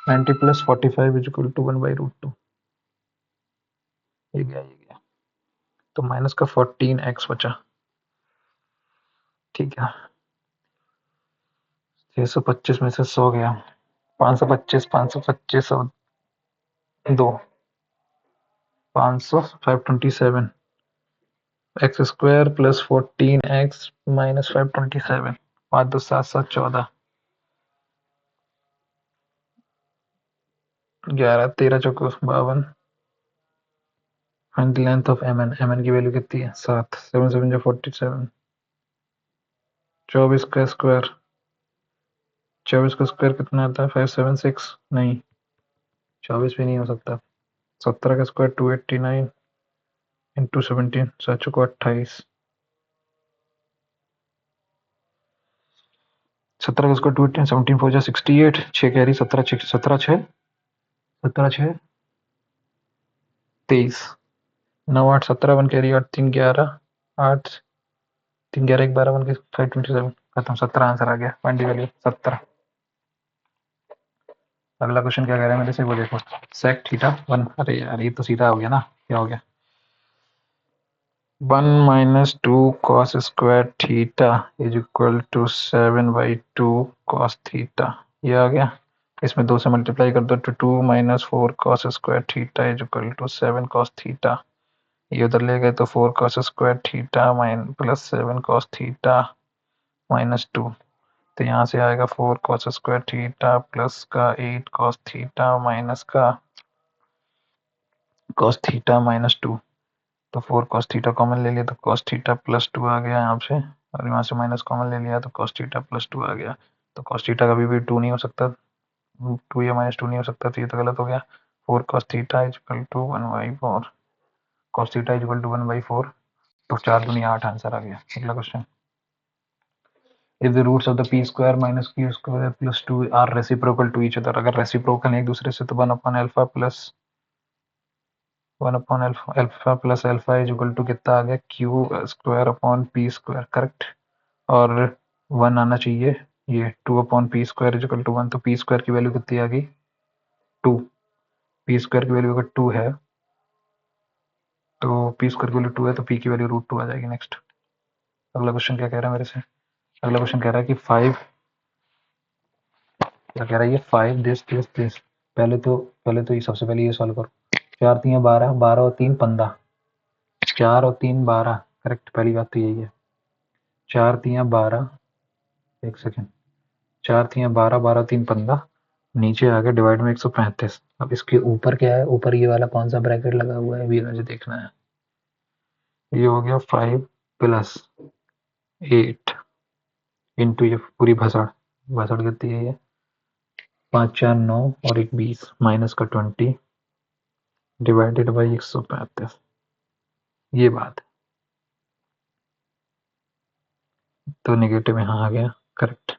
90 plus 45 is equal to 1/√2। ये गया, तो माइनस का 14x बचा, ठीक है। 625 में से 100 गया, 525 और 2 500, 527 X square plus 14x minus 527, 5 2 7 7 14, 11 13 चौको 52। Find the length of M N की वैल्यू कितनी है 7, 7 7 जो 47, 24 का स्क्वायर, 24 का स्क्वायर कितना आता है 576, नहीं 24 भी नहीं हो सकता। 17 का स्क्वायर 289 इंटू 17, 7 चौको 28, 17 का स्क्वायर 289, 17 4 जा 68, 6 कैरी 17 6 17 6 17 6 23, 9 8 17 1 कैरी 8 3 11 8 3 11 1 12 1 के 5 27 खत्म। 17 आंसर आ गया। Find the value 17। अगला क्वेश्चन क्या कह रहा है मेरे से वो देखो। सेक थीटा 1, अरे यार ये तो सीधा हो गया ना, क्या हो गया 1 minus 2 cos square theta is equal to 7/2 cos theta। ये आ गया। इसमें 2 से मल्टीप्लाई कर दो तो 2 minus 4 cos square theta is equal to 7 cos theta। ये उधर ले गए तो 4 cos square theta plus 7 cos theta minus 2। तो यहाँ से आएगा 4 cos square theta प्लस का 8 cos theta माइनस का cos theta माइनस 2। तो 4 cos थीटा कॉमन ले लिया तो cos थीटा प्लस 2 आ गया यहाँ से, और यहाँ से माइनस कॉमन ले लिया तो cos थीटा प्लस 2 आ गया। तो cos थीटा कभी भी 2 नहीं हो सकता, 2 या माइनस 2 नहीं हो सकता, तो ये तो गलत हो गया। 4 cos theta is equal to 1/4, cos theta is equal to 1/4, तो 4 दूनी 8 आंसर आ गया। अगला question, if the roots of the P square minus Q square plus 2 R reciprocal to each other. अगर रेसिप्रोकल है एक दूसरे से तो 1/अल्फा प्लस 1/अल्फा plus alpha is equal to कितना आ गया Q square upon P square, correct. और 1 आना चाहिए, ये 2/p² इज इक्वल टू 1। तो पी स्क्वायर की वैल्यू कितनी आ गई 2। पी स्क्वायर की वैल्यू अगर 2 है तो पी स्क्वायर की वैल्यू 2 है तो पी की वैल्यू √2 आ जाएगी। नेक्स्ट अगला क्वेश्चन क्या कह रहा है मेरे से। अगला क्वेश्चन कह रहा है कि 5, क्या कह रहा है ये 5 दिस। पहले तो ये सबसे पहले ये सॉल्व करो। 4 3 12, 12 और 3 15, 4 और 3 12, करेक्ट। पहली बात तो यही है। 4 3 12, एक सेकेंड, 4 3 12, 12 3 15, नीचे आ गया डिवाइड में 135। अब इसके ऊपर क्या है, ऊपर ये वाला कौन सा ब्रैकेट लगा हुआ है अभी मुझे देखना है। ये हो गया 5 प्लस 8 इंटू ये पूरी भसड़, भसड़ कितनी है ये 5 4 9 और एक 20 माइनस का 20 डिवाइडेड बाई 135। ये बात तो नेगेटिव यहाँ आ गया, करेक्ट।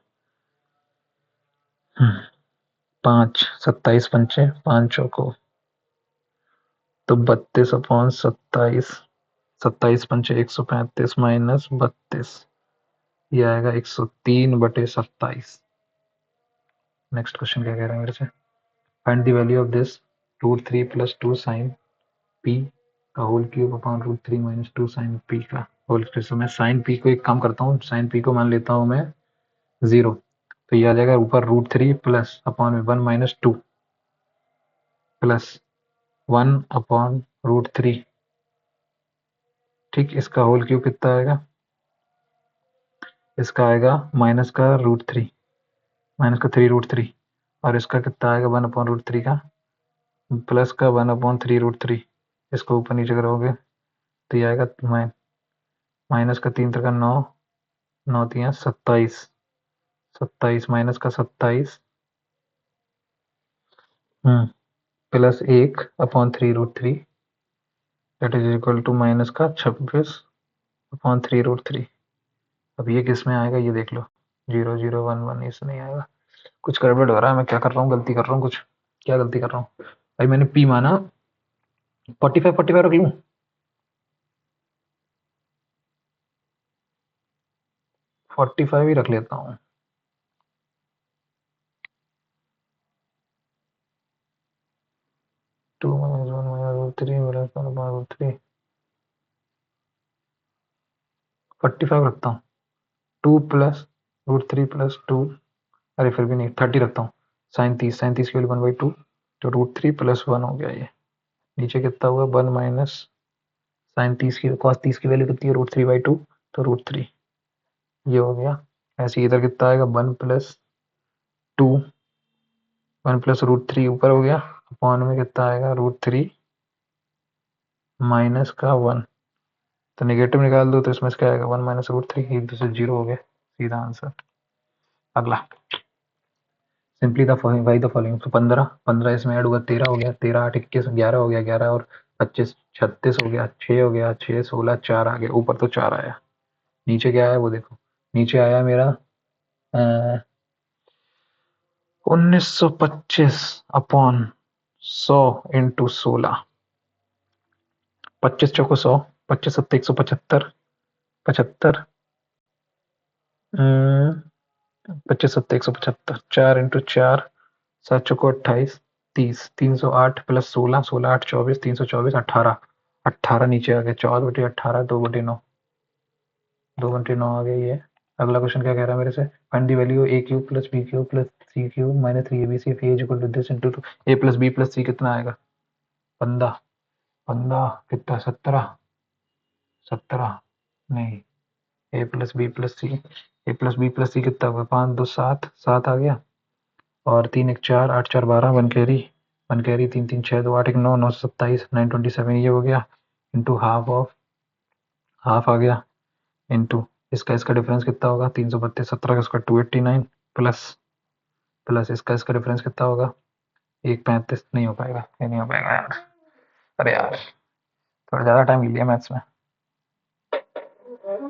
5 27 पंचे 5 चौको तो 32/27, 27 पंचे 135 माइनस 32, ये आएगा 103/27। नेक्स्ट क्वेश्चन क्या कह रहा है मेरे से। Find the value of this √3 plus 2 sine P का whole cube upon √3 minus 2 sine P का होल क्यूब। तो मैं साइन पी को एक काम करता हूँ, साइन पी को मान लेता हूँ मैं 0। तो ये आ जाएगा ऊपर √3 प्लस अपॉन में 1 माइनस 2 प्लस 1 अपॉन √3, ठीक। इसका होल क्यूब कितना आएगा, इसका आएगा माइनस का √3, माइनस का 3√3, और इसका कितना आएगा 1/√3 का प्लस का 1/3√3। इसको ऊपर नीचे करोगे तो ये आएगा माइनस का 3 3 9, 9 3 27, 27 माइनस का 27 plus 1/3√3 that is equal to minus का 26/3√3। अब ये किस में आएगा ये देख लो, 0 0 1 1 इसमें नहीं आएगा। कुछ गड़बड़ हो रहा है, मैं क्या कर रहा हूँ, गलती कर रहा हूँ कुछ। क्या गलती कर रहा हूँ भाई, मैंने पी माना 45 45 रख लूँ, 45 ही रख लेता हूँ। 2 - 1 - √3 प्लस 1/√3, 45 रखता हूँ। 2 प्लस √3 प्लस 2, अरे फिर भी नहीं 30 रखता हूँ। साइन 30, साइन 30 की वैल्यू 1/2, तो √3 प्लस 1 हो गया। ये नीचे कितना हुआ 1 माइनस साइन 30 की कॉस 30 की वैल्यू कितनी है √3/2, तो √3 ये हो गया। ऐसे इधर कितना आएगा 1 प्लस 2, 1 प्लस √3 ऊपर हो गया, अपॉन में कितना आएगा √3 माइनस का 1, तो नेगेटिव निकाल दो तो इसमें क्या आएगा 1 माइनस √3, एक दूसरे 0 हो गया, सीधा आंसर। अगला simply the following by the following. तो 15 15 इसमें ऐड हुआ 13 हो गया, 13 8 21 11 हो गया, 11 और 25 36 हो गया, 6 हो गया, 6 16 4 आ गया। ऊपर तो 4 आया, नीचे क्या आया वो देखो। नीचे आया मेरा 1925 अपॉन 100 इंटू 16, 25 चौको 100, 25 सत्ते 175, 75, 25 सत्ते 175, 4 × 4, 7 चौको 28, 30, 308 प्लस 16, 16 8 24, 324, 18, 18 नीचे आ गया, 4/18, 2/9, 2/9 आ गई है। अगला क्वेश्चन क्या कह रहा है मेरे से, find the value A cube plus B cube plus C cube minus 3abc if a is equal to this into a plus B plus C कितना आएगा? 15, 15 कितना 17, 17 नहीं, A plus B plus C, A plus B plus C कितना होगा? 5 2 7, 7 आ गया, और 3 1 4, 8 4 12, 1 कैरी 3 3 6 2 8 1 9, 9 27, 927 ये हो गया, इंटू हाफ ऑफ हाफ आ गया, इंटू इसका डिफरेंस कितना होगा? 332, 17 का स्क्वायर 289, प्लस प्लस इसका डिफरेंस कितना होगा? 135, नहीं हो पाएगा, ये नहीं हो पाएगा यार, अरे यार थोड़ा ज़्यादा टाइम ले लिया मैथ्स में।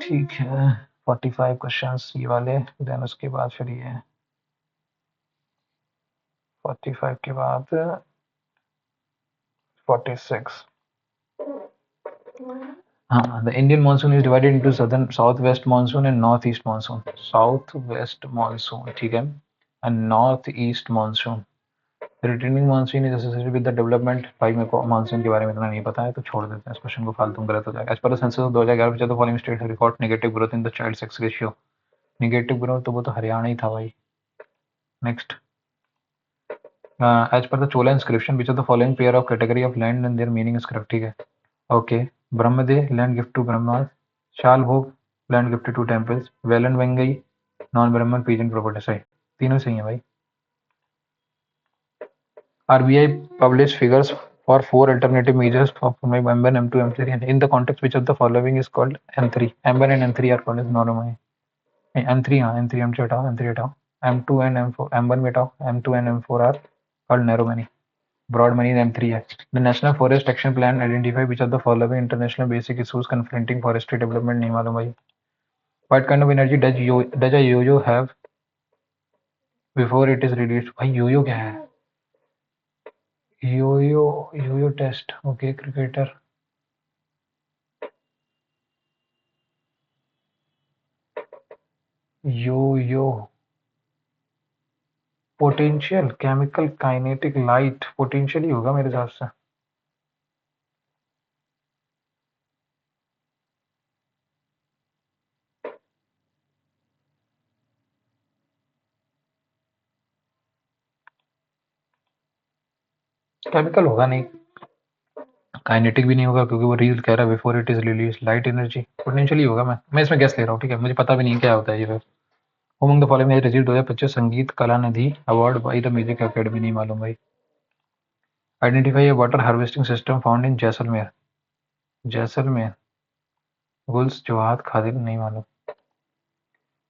ठीक है, 45 क्वेश्चंस ये वाले, देन उसके बाद फिर ये 45 के बाद 46। हाँ, the Indian monsoon is divided into southern south west monsoon and north east monsoon. South west monsoon, ठीक है, and north east monsoon. Returning monsoon is associated with the development. भाई मेरे को मानसून के बारे में इतना नहीं पता है, तो छोड़ देते हैं इस क्वेश्चन को, फालतू गलत हो जाएगा। As per the census of 2011 which of the following states have record negative growth in the child sex ratio? Negative growth तो वो तो हरियाणा ही था भाई। Next, as per the Chola inscription which of the following pair of category of land and their meaning is correct, ठीक है। Okay, Brahmadeya land gift to Brahma, Shalabhoga land gifted to temples, Vellanvagai non Brahmin peasant property. सही, तीनों सही है भाई। RBI published figures for 4 alternative measures of M1, M2, M3 in the context which of the following is called M3? M1 and M3 are called as normal money. M3, हाँ M3 M3 हटाओ, M3 हटाओ, M2 and M4, M1 में हटाओ, M2 and M4 are called narrow money. Broad money M3 है। The national forest action plan identify which of the following international basic issues confronting forestry development, नहीं मालूम भाई। What kind of energy does a yoyo have before it is released? भाई योयो क्या है? Yoyo, yoyo test, okay, cricketer. Yoyo potential, chemical, kinetic, light, potential ही होगा मेरे हिसाब से। केमिकल होगा नहीं, काइनेटिक भी नहीं होगा क्योंकि वो रील कह रहा है before it is release. Light energy, potential ही होगा। मैं इसमें गैस ले रहा हूँ, ठीक है, मुझे पता भी नहीं क्या होता है ये फिर। Among the following has received 2025 Sangita Kalanidhi award by the music academy, नहीं मालूम भाई। Identify a water harvesting system found in Jaisalmer. Jaisalmer, kuls johad khadin, नहीं मालूम।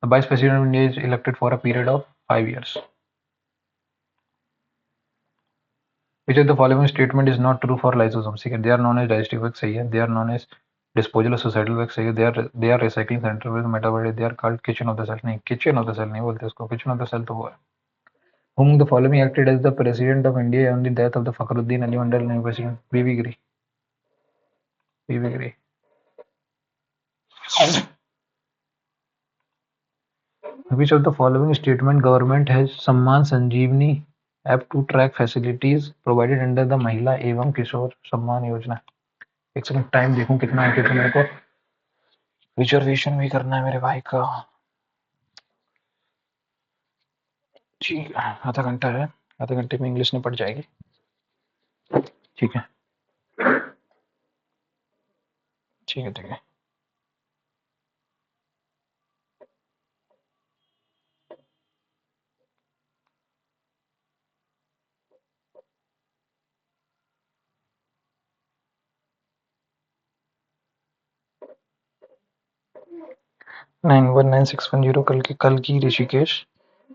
The vice president of India is elected for a period of 5 years. Which of the following statement is not true for lysosomes? ठीक है, they are known as digestive work, सही है। They are known as disposal of societal work, सही है। They are recycling center with metabolite, they are called kitchen of the cell, नहीं, kitchen of the cell नहीं बोलते उसको, kitchen of the cell तो हुआ है। Whom the following acted as the president of India on the death of the Fakhruddin Ali Mandal University? BB Giri, BB Giri. Which of the following statement government has Samman Sanjeevani app to track facilities provided under the महिला एवं किशोर सम्मान योजना? एक सेकंड टाइम देखूं कितना है, क्योंकि मेरे को रिजर्वेशन भी करना है मेरे भाई का। ठीक है, आधा घंटा है, आधे घंटे में इंग्लिश निपट जाएगी। ठीक है, ठीक है, ठीक है। नाइन 19610 कल की ऋषिकेश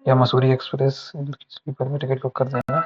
या मसूरी एक्सप्रेस स्लीपर में टिकट बुक कर देना।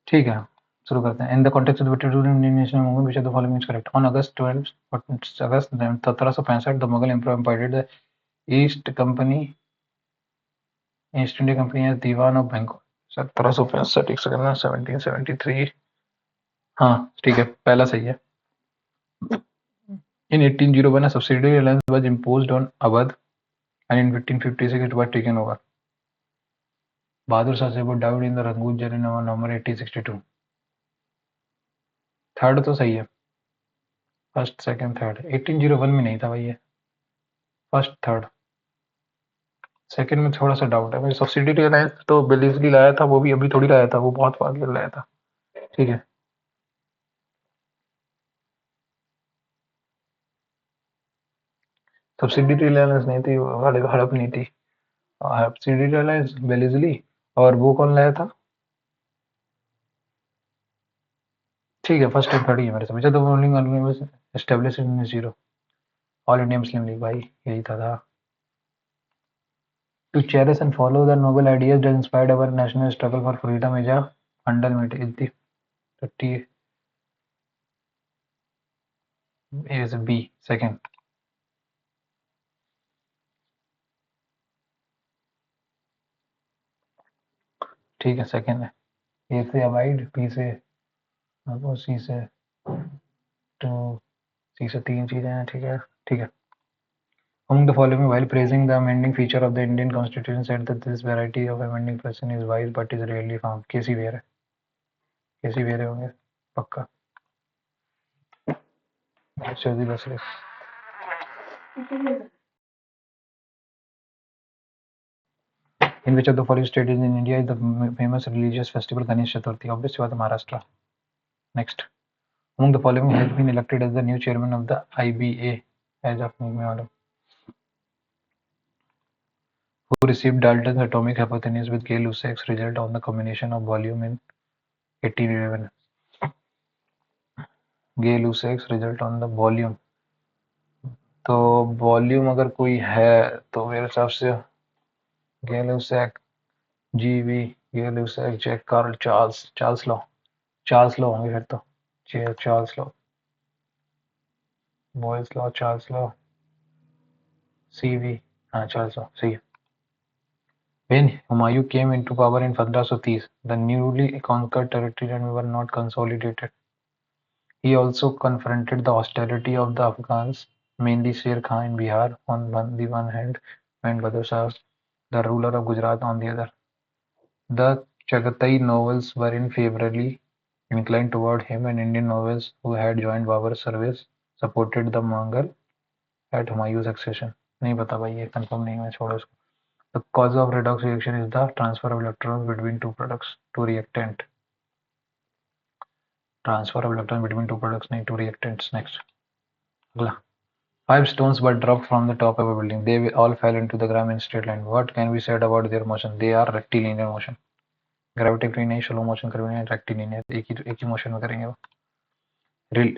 ठीक है, शुरू करते हैं। In the context of the British Indian national movement which of the following is correct? On August 12 August 1765 the Mughal empire appointed the east company east India company as Diwan of Bengal. 1765, एक सेकंड में, 1773। हाँ ठीक है, पहला सही है। In 1801 a subsidiary alliance was imposed on Awadh and in 1556 it was taken over. Bahadur Shah Sabur died in the Rangoon jail in November 1862. Third तो सही है, फर्स्ट सेकंड थर्ड। 1801 में नहीं था भाई ये, फर्स्ट थर्ड। सेकंड में थोड़ा सा डाउट है मेरे। सब्सिडियरी अलायंस तो बेलिजली लाया था, वो भी अभी थोड़ी लाया था, वो बहुत आगे लाया था। ठीक है, सब्सिडियरी अलायंस नहीं थी, हड़प नहीं थी। सब्सिडियरी अलायंस बेलिजली, और वो कौन लाया था? ठीक है, फर्स्ट एंड थर्ड ही है मेरे समझ। The ruling organisation established in 0 all India Muslim League, भाई यही था। To cherish and follow the noble ideas that inspired our national struggle for freedom is a fundamental is the is B second. ठीक है, सेकंड है। ए से अवॉइड, बी से और सी से टू, सी से तीन चीजें हैं। ठीक है, ठीक है। Among the following, while praising the amending feature of the Indian Constitution, said that this variety of amending person is wise but is rarely found. केसी वेयर है, केसी वेयर होंगे पक्का। Chaudhary बसरे। In which of the following states in India is the famous religious festival Ganesh Chaturthi? Obviously, बात है, Maharashtra. Next. Among the following has been elected as the new chairman of the IBA as of May, who received Dalton's atomic hypothesis with Gay-Lussac's result on the combination of volume in 1811. Gay-Lussac's result on the volume, तो वॉल्यूम अगर कोई है तो मेरे हिसाब से Gay-Lussac, GV, Gay-Lussac, Jack Carl, Charles law होंगे फिर तो। Charles law, Boyle's law, Charles law, CV, हाँ चार्ल्स लॉ सही है। When Humayun came into power in 1530, the newly conquered territories were not consolidated. He also confronted the hostility of the Afghans, mainly Sher Khan in Bihar on the one hand and Bahadur Shah, the ruler of Gujarat, on the other. The Chagatai nobles were unfavorably inclined toward him, and Indian nobles who had joined Babur's service supported the Mughal at Humayun's accession. नहीं पता भाई, ये कंफर्म नहीं है, छोड़ो इसको। The cause of redox reaction is the transfer of electrons between two products to reactant. Transfer of electrons between two products नहीं, to reactants. Next. अगला. 5 stones were dropped from the top of a building. They all fell into the ground in straight line. What can be said about their motion? They are rectilinear motion. Gravity free नहीं, slow motion करनी है, rectilinear, एक ही motion में करेंगे वो।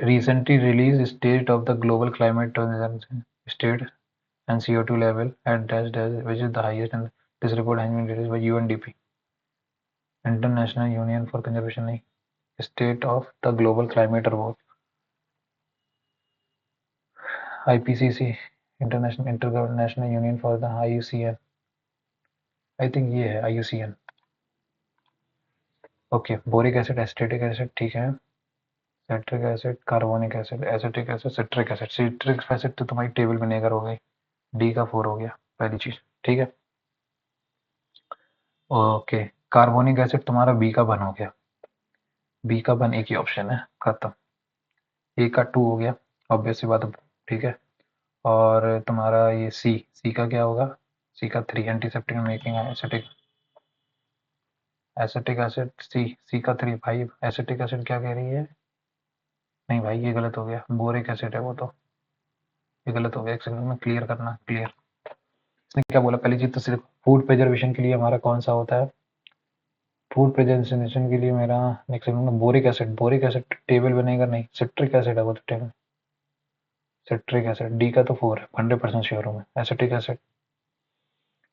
Recently released state of the global climate state and CO2 level at dash dash, which is the highest, and this report has been released by UNDP. International Union for Conservation नहीं, state of the global climate report, IPCC, International Union for the IUCN, I think ये है IUCN। Okay, boric acid, acetic acid, ठीक है। Citric acid, carbonic acid, acetic acid, citric acid. Citric acid तो तुम्हारी टेबल में नेगर हो गई, डी का 4 हो गया पहली चीज। ठीक है, ओके। कार्बोनिक एसिड तुम्हारा बी का 1 हो गया, बी का 1 एक ही ऑप्शन है, खत्म। ए का 2 हो गया, ऑब्वियस सी बात है। ठीक है, और तुम्हारा ये सी का क्या होगा? सी का 3, antiseptic making acetic acetic acid, C का 3। भाई एसिटिक एसिड क्या कह रही है? नहीं भाई ये गलत हो गया, बोरिक एसिड है वो तो, ये गलत हो गया। एक सेकंड में क्लियर करना, क्लियर। इसने क्या बोला? पहली चीज तो सिर्फ फूड प्रिजर्वेशन के लिए हमारा कौन सा होता है? फूड प्रिजर्वेशन के लिए मेरा नेक्स्ट सेकंड में बोरिक एसिड टेबल बनेगा नहीं, सिट्रिक एसिड है वो तो टेबल। सिट्रिक एसिड, डी का तो 4 है, 100% श्योर हूँ मैं। एसिटिक एसिड,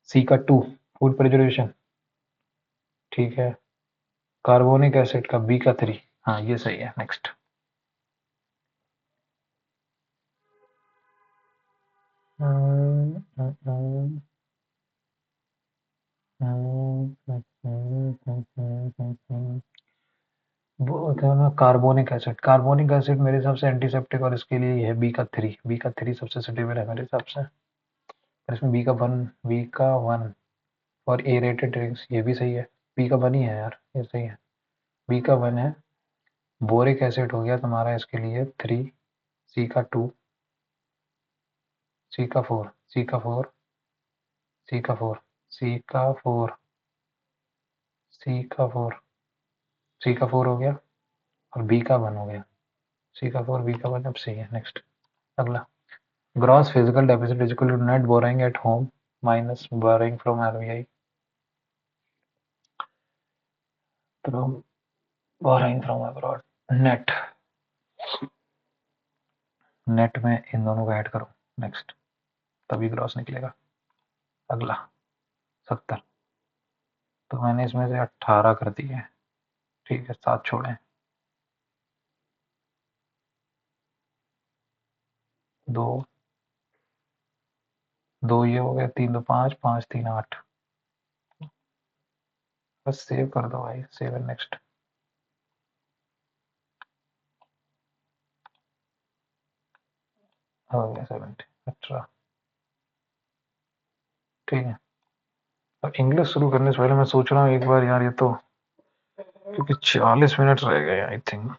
सी का 2, फूड प्रिजर्वेशन, ठीक है। कार्बोनिक एसिड का बी का 3, हाँ ये सही है। नेक्स्ट। वो क्या ना, कार्बोनिक एसिड, कार्बोनिक एसिड मेरे हिसाब से एंटीसेप्टिक और इसके लिए ही है बी का 3, बी का 3 सबसे सुटेबल है मेरे हिसाब से। और इसमें बी का 1 और एरेटेड ड्रिंक्स ये भी सही है। बी का 1 ही है यार, ये सही है। बी का 1 है। बोरिक एसिड हो गया तुम्हारा इसके लिए 3, सी का 2, सी का 4, सी का 4, सी का 4, सी का 4, सी का 4, सी का 4 हो गया और बी का 1 हो गया। सी का 4, बी का 1 अब सही है। नेक्स्ट। अगला। Gross physical deficit is equal to net borrowing at home minus borrowing from RBI, from borrowing from abroad. Net, net में इन दोनों को ऐड करो। नेक्स्ट। तभी ग्रॉस निकलेगा। अगला। 70। तो मैंने इसमें से 18 कर दिए, ठीक है, 7 छोड़े। 2 2 ये हो गया, 3 2 5, 5 3 8। बस सेव कर दो भाई, सेव एंड नेक्स्ट। हो गया 70। अच्छा ठीक है। अब इंग्लिश शुरू करने से पहले मैं सोच रहा हूँ एक बार यार, ये तो क्योंकि 40 मिनट रह गए आई थिंक।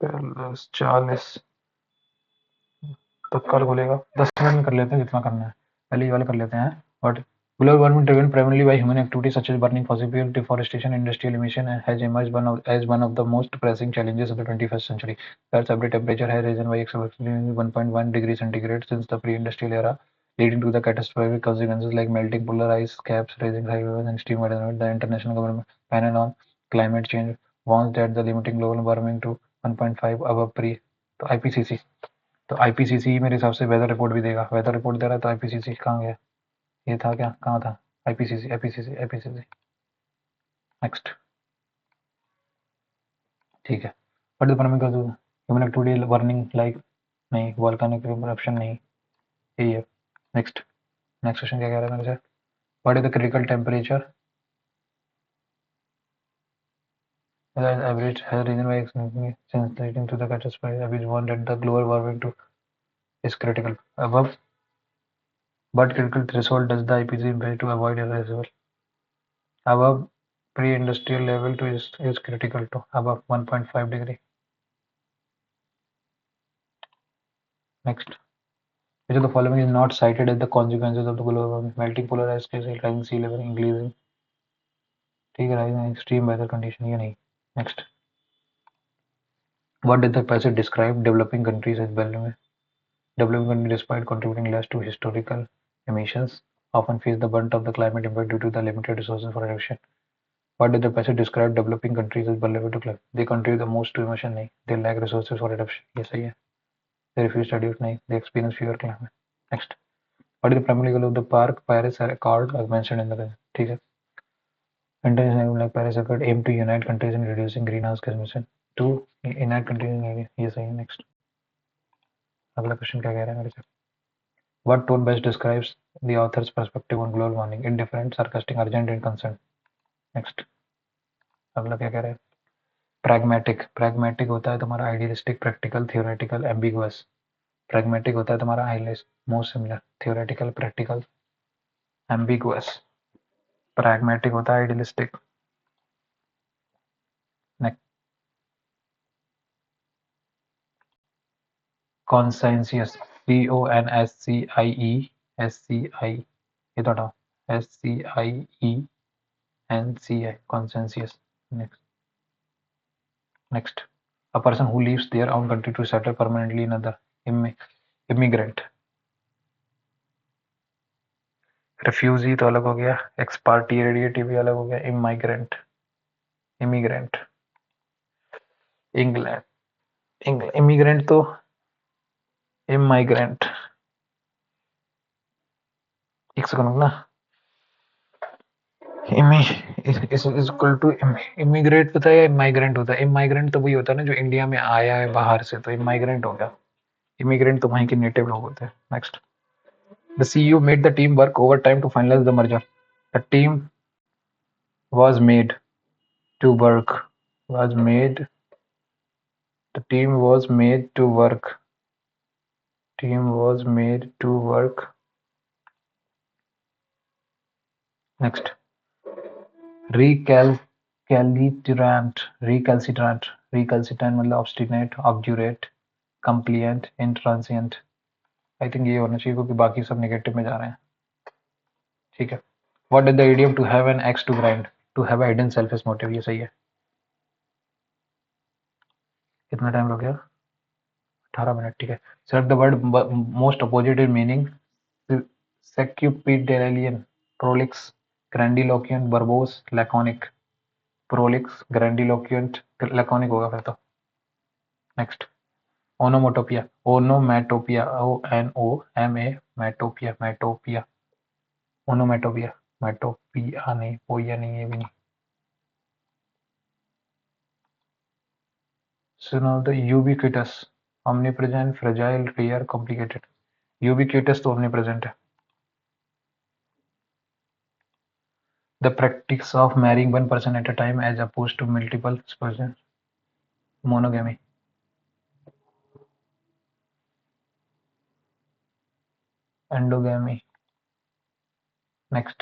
प्लस 40 तो कल खुलेगा। 10 मिनट में कर लेते हैं जितना करना है। पहले ये वाले कर लेते हैं। But global warming driven primarily by human activities such as burning fossil fuel, deforestation, industrial emission has emerged as one of the most pressing challenges of the 21st century. Earth's average temperature has risen by approximately 1.1 degrees centigrade since the pre-industrial era, leading to the catastrophic consequences like melting polar ice caps, rising sea levels, and extreme weather events. The International Government Panel on Climate Change warns that the limiting global warming to 1.5 above pre, तो IPCC, तो आईपीसीसी मेरे हिसाब से वेदर रिपोर्ट भी देगा। वेदर रिपोर्ट दे रहा है तो आईपीसीसी कहाँ गया? ये था क्या, कहाँ था? IPCC, IPCC, IPCC. नेक्स्ट। ठीक है। But economic human activity burning like, नहीं, वॉल्केनिक eruption नहीं, यही है। नेक्स्ट। नेक्स्ट क्वेश्चन क्या कह रहा है मेरे से? What is the critical temperature average has risen by since leading to the catastrophe is one that the global warming to is critical above, but critical threshold does the IPCC imply to avoid irreversible? Above pre-industrial level to is critical to above 1.5 degree. Next. Which of the following is not cited as the consequences of the global warming? Melting polar ice caps, rising sea level, increasing, ठीक है, rising extreme weather condition, ये नहीं. Next. What did the passage describe developing countries as well? Developing countries, despite contributing less to historical emissions, often face the brunt of the climate impact due to the limited resources for reduction. What did the passage describe developing countries as vulnerable to climate? They contribute the most to emission, नहीं. They lack resources for adaptation, ये सही है. They refuse to reduce, नहीं. They experience fewer climate. Next. What is the primary goal of the Park Paris Accord as mentioned in the, ठीक है. International like Paris Accord aim to unite countries in reducing greenhouse gas emission. To unite countries in, ये सही है. Next. अगला क्वेश्चन क्या कह रहा है मेरे से? What tone best describes the author's perspective on global warming? Indifferent, sarcastic, urgent, and concerned. Next. अगला क्या कह रहा है? Pragmatic. Pragmatic होता है तुम्हारा idealistic, practical, theoretical, ambiguous. Pragmatic होता है तुम्हारा idealist, most similar, theoretical, practical, ambiguous. Pragmatic होता है idealistic. Next. Conscientious. CONSCIESCI. ये तो हटाओ. SCIENCI. Conscientious. Next. Next. A person who leaves their own country to settle permanently in another. Immigrant. Refugee तो अलग हो गया. Expatriate भी अलग हो गया. Immigrant. Immigrant. England. इमिग्रेंट तो इमाइग्रेंट, एक सेकंड ना। इज इक्वल टू इमिग्रेट होता है या इमाइग्रेंट होता है? इमाइग्रेंट तो वही होता है ना जो इंडिया में आया है बाहर से, तो इमाइग्रेंट हो गया। इमिग्रेंट तो वहीं के नेटिव लोग होते हैं। Next, the CEO made the team work overtime to finalise the merger. The team was made to work was made the team was made to work. Next, recalcitrant मतलब obstinate, obdurate, compliant, intransigent। I think ये होना चाहिए क्योंकि बाकी सब नेगेटिव में जा रहे हैं। ठीक है। What is the idiom to have an axe to grind? To have hidden selfish motive, ये सही है। कितना टाइम हो गया? 18 मिनट, ठीक है। Select the word most opposite in meaning. Sesquipedalian, prolix, grandiloquent, verbose, laconic. Prolix, grandiloquent, laconic होगा फिर तो। नेक्स्ट, ओनोमोटोपिया, ओनोमैटोपिया, ONOMA, मैटोपिया, मैटोपिया, ओनोमैटोपिया, मैटोपिया नहीं, पोइया नहीं, ये भी नहीं। So now the ubiquitous, omnipresent, fragile, rare, complicated। ubiquitous तो omnipresent है। The practice of marrying one person at a time as opposed to multiple persons, monogamy। endogamy। Next,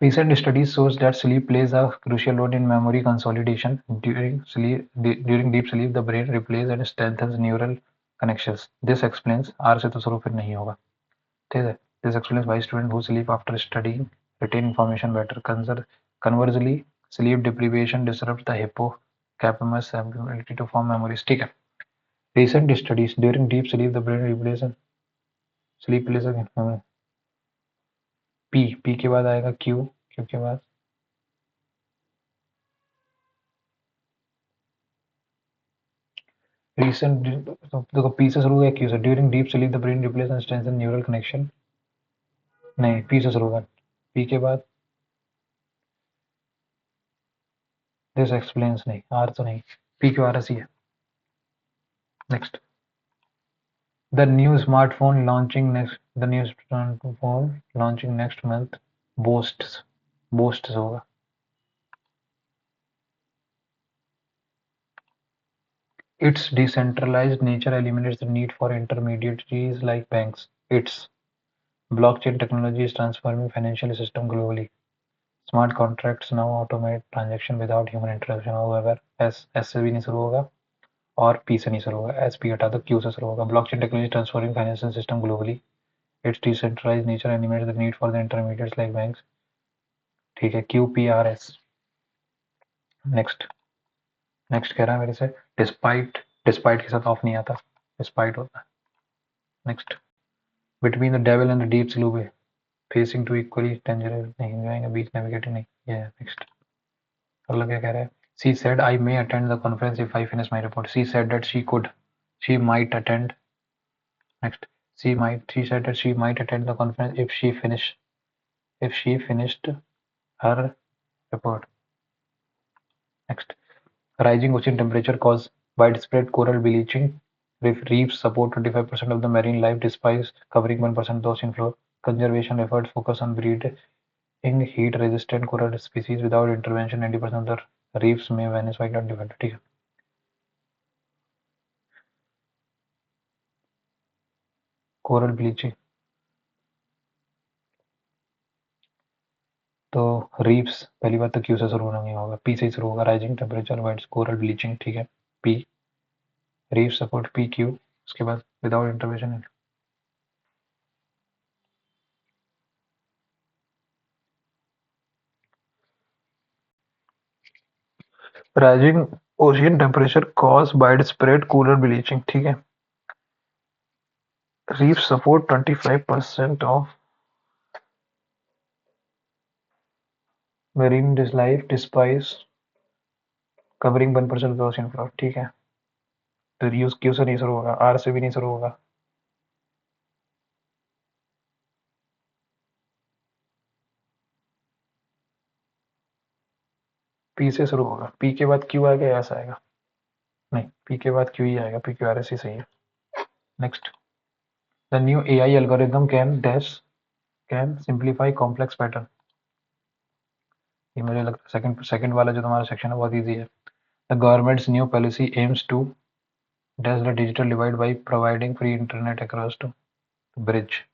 recent studies shows that sleep plays a crucial role in memory consolidation। During deep sleep the brain replays and strengthens neural connections। This explains, R से तो शुरू फिर नहीं होगा, ठीक है। This explains why students who sleep after studying retain information better। Conversely, sleep deprivation disrupts the hippocampus ability to form memories। ठीक है। Recent studies, during deep sleep the brain replaces sleep plays a P के बाद आएगा Q के बाद recent, देखो P से शुरू होगा Q से। During deep sleep the brain replace and strengthen neural connection, नहीं P से शुरू होगा। P के बाद दिस एक्सप्लेन्स, नहीं R तो नहीं, P क्यों RS ही है। Next, the new smartphone launching next month बोस्ट्स होगा। Its decentralized nature eliminates the need for intermediaries like banks। Its blockchain technology is transforming financial system globally। Smart contracts now automate transaction without human intervention। However, S से भी नहीं शुरू होगा और P से नहीं शुरू होगा। S P हटा दो, Q से शुरू होगा। Blockchain technology is transforming financial system globally। Its decentralized nature eliminates the need for the intermediaries like banks। ठीक है, QPRS। नेक्स्ट कह रहा है मेरे से, डिस्पाइट के साथ ऑफ नहीं आता, डिस्पाइट होता है। Next, between the devil and the deep sloop facing two equally dangerous, नहीं जाएंगे बीच नेविगेटिंग, नहीं ये है। नेक्स्ट, अगला क्या कह रहा है? She said I may attend the conference if I finish my report. She said that she might attend. Next, she said that she might attend the conference if she finished her report। Next, rising ocean temperature cause widespread coral bleaching। Reefs support 25% of the marine life despite covering 1% of the ocean floor। Conservation efforts focus on breeding heat-resistant coral species। Without intervention, 90% of the reefs may vanish by 2050। ठीक है। कोरल ब्लीचिंग तो रीफ्स, पहली बात तो क्यू से शुरू नहीं होगा, पी से ही शुरू होगा। Rising temperature wides coral bleaching, ठीक है। P, reef support P Q, उसके बाद without intervention. Rising ocean temperature cause wide spread coral bleaching, ठीक है। Reef support 25% of marine life despite covering 1% gross inflow, ठीक है। तो यूज क्यू से नहीं शुरू होगा, आर से भी नहीं शुरू होगा, पी से शुरू होगा, पी के बाद क्यू आएगा या ऐसा आएगा? नहीं, पी के बाद क्यू ही आएगा, पी क्यू आर एस ही सही है। Next, the new AI algorithm can simplify complex pattern. ये मुझे लगता है सेकंड सेकंड वाला जो तुम्हारा सेक्शन है बहुत ईजी है। The government's new policy aims to dash the digital divide by providing free internet across to bridge.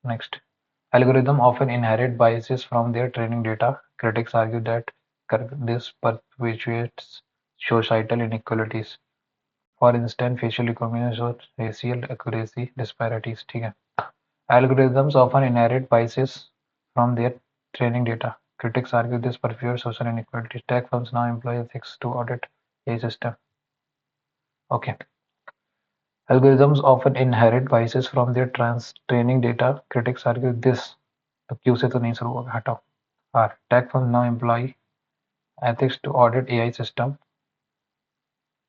Next, algorithms often inherit biases from their training data. Critics argue that this perpetuates societal inequalities. For instance, facial recognition or racial accuracy disparities. ठीक है. Algorithms often inherit biases from their training data. Critics argue this perpetuates social inequalities. Tech firms now employ ethics to audit a system. Okay. Algorithms often inherit biases from their training data. Critics argue this. तो क्यू से तो नहीं शुरू होगा, हटाओ। R, tech firm now employ ethics to audit AI system.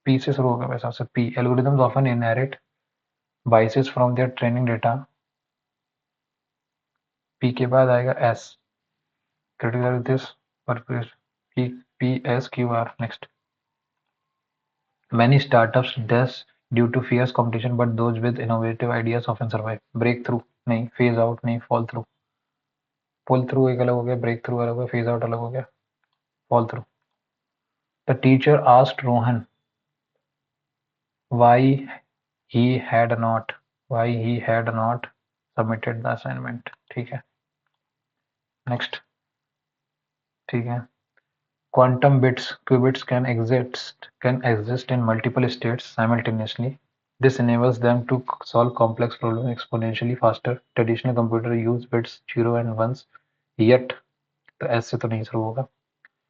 P से शुरू होगा वैसा से P, algorithms often inherit biases from their training data. P के बाद आएगा एस, क्रिटिकल दिस पर P P S Q R. Next, many startups dash due to fierce competition but those with innovative ideas often survive. Break through नहीं, फेज आउट नहीं, फॉल थ्रू। पुल थ्रू एक अलग हो गया, ब्रेक थ्रू अलग हो गया, फेज आउट अलग हो गया, fall through. The teacher asked Rohan why he had not submitted the assignment। ठीक है। नेक्स्ट, ठीक है। quantum bits qubits can exist in multiple states simultaneously. This enables them to solve complex problems exponentially faster. Traditional computer use bits 0 and 1s, yet तो S से तो नहीं शुरू होगा।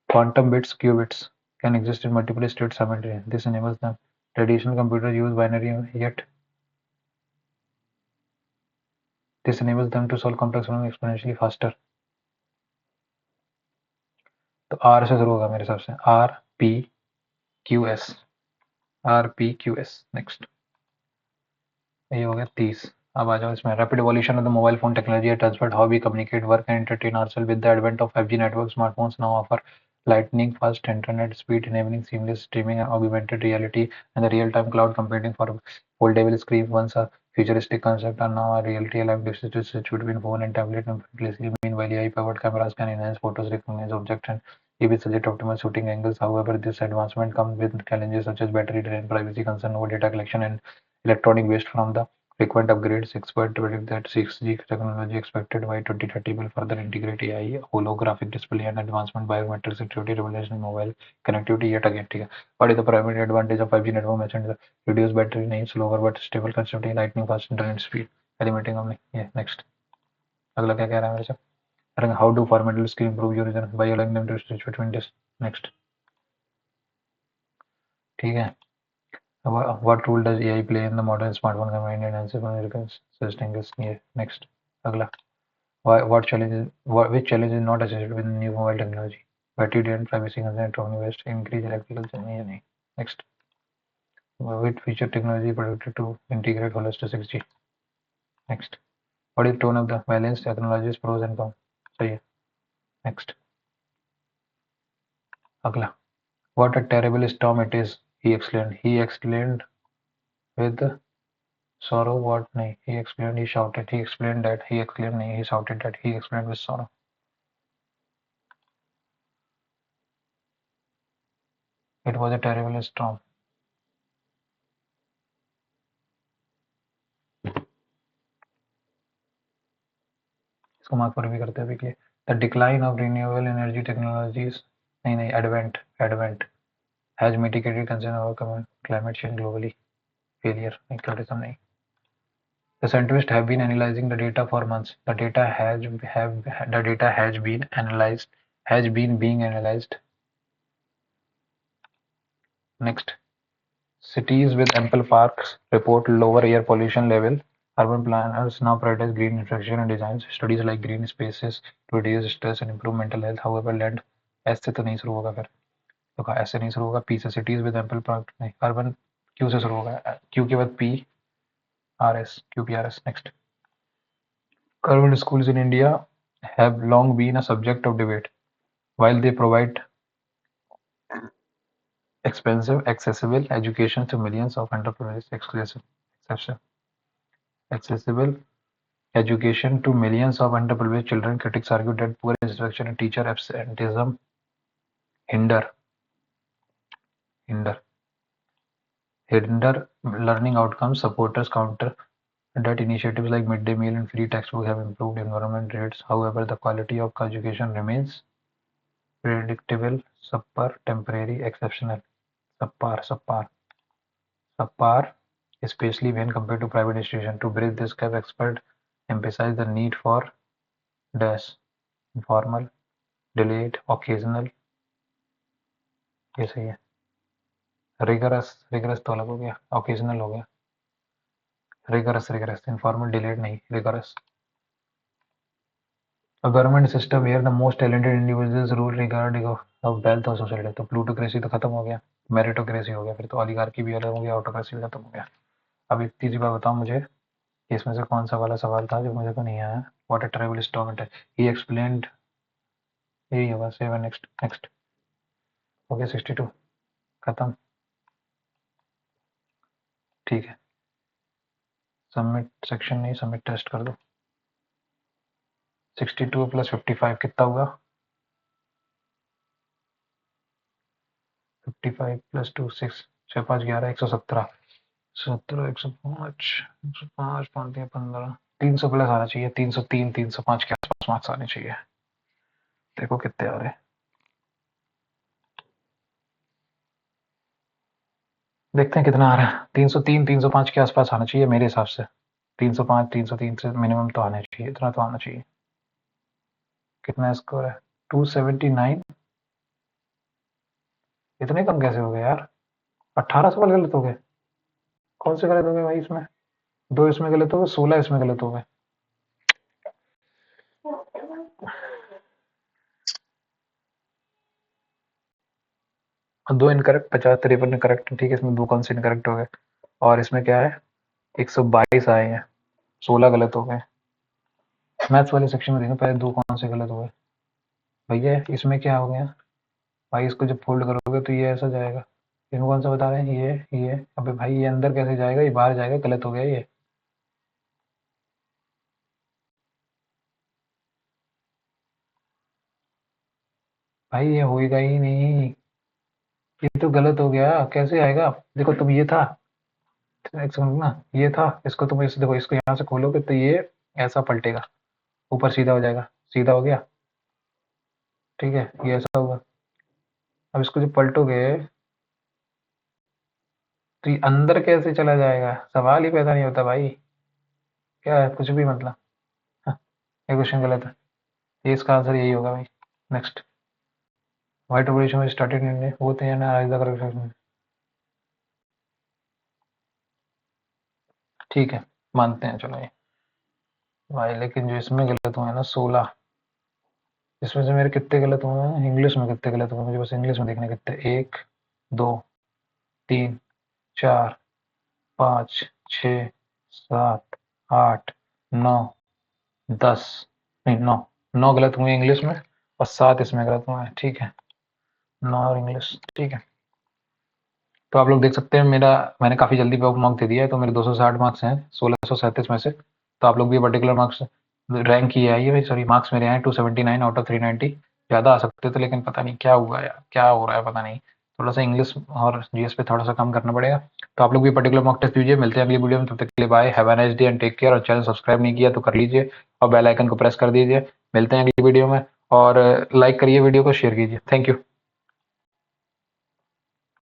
quantum bits qubits can exist in multiple states simultaneously. This enables them. Traditional computers use binary, yet this enables them to solve complex problems exponentially faster. तो आर से शुरू होगा मेरे हिसाब से, R P Q S, R P Q S. Next, ये हो गया 30। अब आ जाओ इसमें, rapid evolution of the mobile phone technology has transformed how we communicate, work and entertain ourselves with the advent of 5G network. Smartphones now offer lightning fast internet speed enabling seamless streaming and augmented reality and the real-time cloud computing for foldable screen. Once a futuristic concept are now a reality, allowing users to switch between phone and tablet effortlessly. Meanwhile, AI-powered cameras can enhance photos, recognize objects, and even suggest optimal shooting angles. However, this advancement comes with challenges such as battery drain, privacy concern over data collection, and electronic waste from the frequent upgrades. Experts predict that 6G technology expected by 2030 will further integrate AI, holographic display, and advancement biometric security, revolutionizing mobile connectivity yet again. ठीक है। What is the primary advantage of 5G network? mentioned the reduced battery नहीं, slower but stable connectivity, lightning fast internet speed, eliminating हमने ये। next, अगला क्या कह रहा है मेरे से? How do formatted screen improve your vision by allowing them to switch between this? next, ठीक है। What role does AI play in the modern smartphone company and assisting this? ये next, अगला। What challenges? Which challenge is not associated with new mobile technology? Battery drain, privacy concerns, electronic waste, increase electrical challenge या नहीं? Next, which feature technology predicted to integrate holistic 6G? Next, what is tone of the balance technologies pros and cons? सही है। Next, अगला। What a terrible storm it is, he exclaimed. He exclaimed with sorrow. What नहीं? He explained. He shouted. He explained that. He exclaimed नहीं. He shouted that. He explained with sorrow. It was a terrible storm. इसको मार्क पर भी करते हैं कि the decline of renewable energy technologies नहीं advent has mitigated concern over climate change globally failure नहीं क्रिटिसिज्म नहीं। The scientists have been analyzing the data for months. The data has been being analyzed. Next, cities with ample parks report lower air pollution level. Urban planners now prioritize green infrastructure and designs. Studies like green spaces to reduce stress and improve mental health. However, land ऐसे तो नहीं शुरू होगा फिर। तो कहा ऐसे नहीं शुरू होगा, पी से सिटीज विद एम्पल नहीं, अर्बन क्यू से शुरू होगा, क्यू के बाद P R S, Q P R S. Next, government schools in India have long been a subject of debate. While they provide expensive, accessible education to millions of underprivileged accessible education to millions of underprivileged children, critics argue that poor instruction and teacher absenteeism hinder learning outcomes. Supporters counter that initiatives like midday meal and free textbooks have improved environment rates. However, the quality of education remains predictable, subpar, temporary, exceptional. Subpar, especially when compared to private institutions. To bridge this gap, experts emphasize the need for informal, delayed, occasional, ये सही है, rigorous तो अलग हो गया, occasional हो गया, rigorous, informal, delayed नहीं, rigorous. A government system where the most talented individuals rule regarding of wealth और सोशल, तो प्लूटोक्रेसी तो खत्म हो गया, मेरिटोक्रेसी हो गया, फिर तो ऑलिगार्की भी अलग हो गया, ऑटोक्रेसी भी खत्म हो गया। अब एक तीसरी बात बताओ मुझे, इसमें से कौन सा वाला सवाल था जो मुझे को नहीं आया? व्हाट अ ट्राइबल स्टॉर्म है, ही एक्सप्लेन्ड, यही होगा 7। नेक्स्ट हो गया 62 खत्म, ठीक है। सबमिट सेक्शन नहीं, सबमिट टेस्ट कर दो। 62 + 55 कितना हुआ? 55 + 2 6, 6 5 11, 117, 17 105, 105 5 15, 300 प्लस आना चाहिए, 303 305 के आसपास मार्क्स आने चाहिए। देखो कितने आ रहे हैं, देखते हैं कितना आ रहा है। 303 305 के आसपास आना चाहिए मेरे हिसाब से, 305 303 से मिनिमम तो आना चाहिए, इतना तो आना चाहिए। कितना स्कोर है? 279। इतने कम कैसे हो गए यार? 18 सवाल गलत हो गए। कौन से गलत हो गए भाई? इसमें 2 इसमें गलत हो गए, 16 इसमें गलत हो गए। दो इनकरेक्ट, 50 53 करेक्ट, ठीक है। इसमें 2 कौन से इनकरेक्ट हो गए, और इसमें क्या है 122 आए हैं, 16 गलत हो गए। मैथ्स वाले सेक्शन में देखो पहले 2 कौन से गलत हो गए भैया। इसमें क्या हो गया भाई, इसको जब फोल्ड करोगे तो ये ऐसा जाएगा। इसमें कौन सा बता रहे हैं? ये अबे भाई ये अंदर कैसे जाएगा, ये बाहर जाएगा, गलत हो गया ये। भाई ये होएगा ही नहीं, ये तो गलत हो गया, कैसे आएगा? देखो तुम, ये था, एक सेकंड ना, ये था, इसको तुम इस देखो, इसको यहाँ से खोलोगे तो ये ऐसा पलटेगा, ऊपर सीधा हो जाएगा, सीधा हो गया, ठीक है, ये ऐसा होगा। अब इसको जब पलटोगे तो ये अंदर कैसे चला जाएगा, सवाल ही पैदा नहीं होता भाई। क्या है, कुछ भी मतलब। हाँ, ये क्वेश्चन गलत है, ये इसका आंसर यही होगा भाई। नेक्स्ट, व्हाइट रेवोल्यूशन में स्टार्टेड इन इंडिया, वो तो ना राइज द करेक्ट, ठीक है, मानते हैं, चलो ये भाई। लेकिन जो इसमें गलत हुआ है ना 16, इसमें से मेरे कितने गलत हुए हैं? इंग्लिश में कितने गलत हुए? मुझे बस इंग्लिश में देखने कितने, 1 2 3 4 5 6 7 8 9 10, नहीं 9 गलत हुए इंग्लिश में, और 7 इसमें गलत हुए हैं, ठीक है, 9 और इंग्लिश, ठीक है। तो आप लोग देख सकते हैं मैंने काफ़ी जल्दी पे मार्क दे दिया है, तो मेरे 260 मार्क्स हैं 1637 में से। तो आप लोग भी पर्टिकुलर मार्क्स रैंक किए आइए भाई, सॉरी मार्क्स मेरे हैं 279 आउट ऑफ 390। ज़्यादा आ सकते थे लेकिन पता नहीं क्या हुआ यार, क्या हो रहा है पता नहीं, थोड़ा सा इंग्लिश और जीएस पे थोड़ा सा कम करना पड़ेगा। तो आप लोग भी पर्टिकुलर मॉक टेस्ट दीजिए, मिलते हैं अगली वीडियो में, तब तक के लिए bye, have a nice day and take care. और चैनल सब्सक्राइब नहीं किया तो कर लीजिए, और बेल आइकन को प्रेस कर दीजिए। मिलते हैं अगली वीडियो में, और लाइक करिए वीडियो को, शेयर कीजिए। Thank you.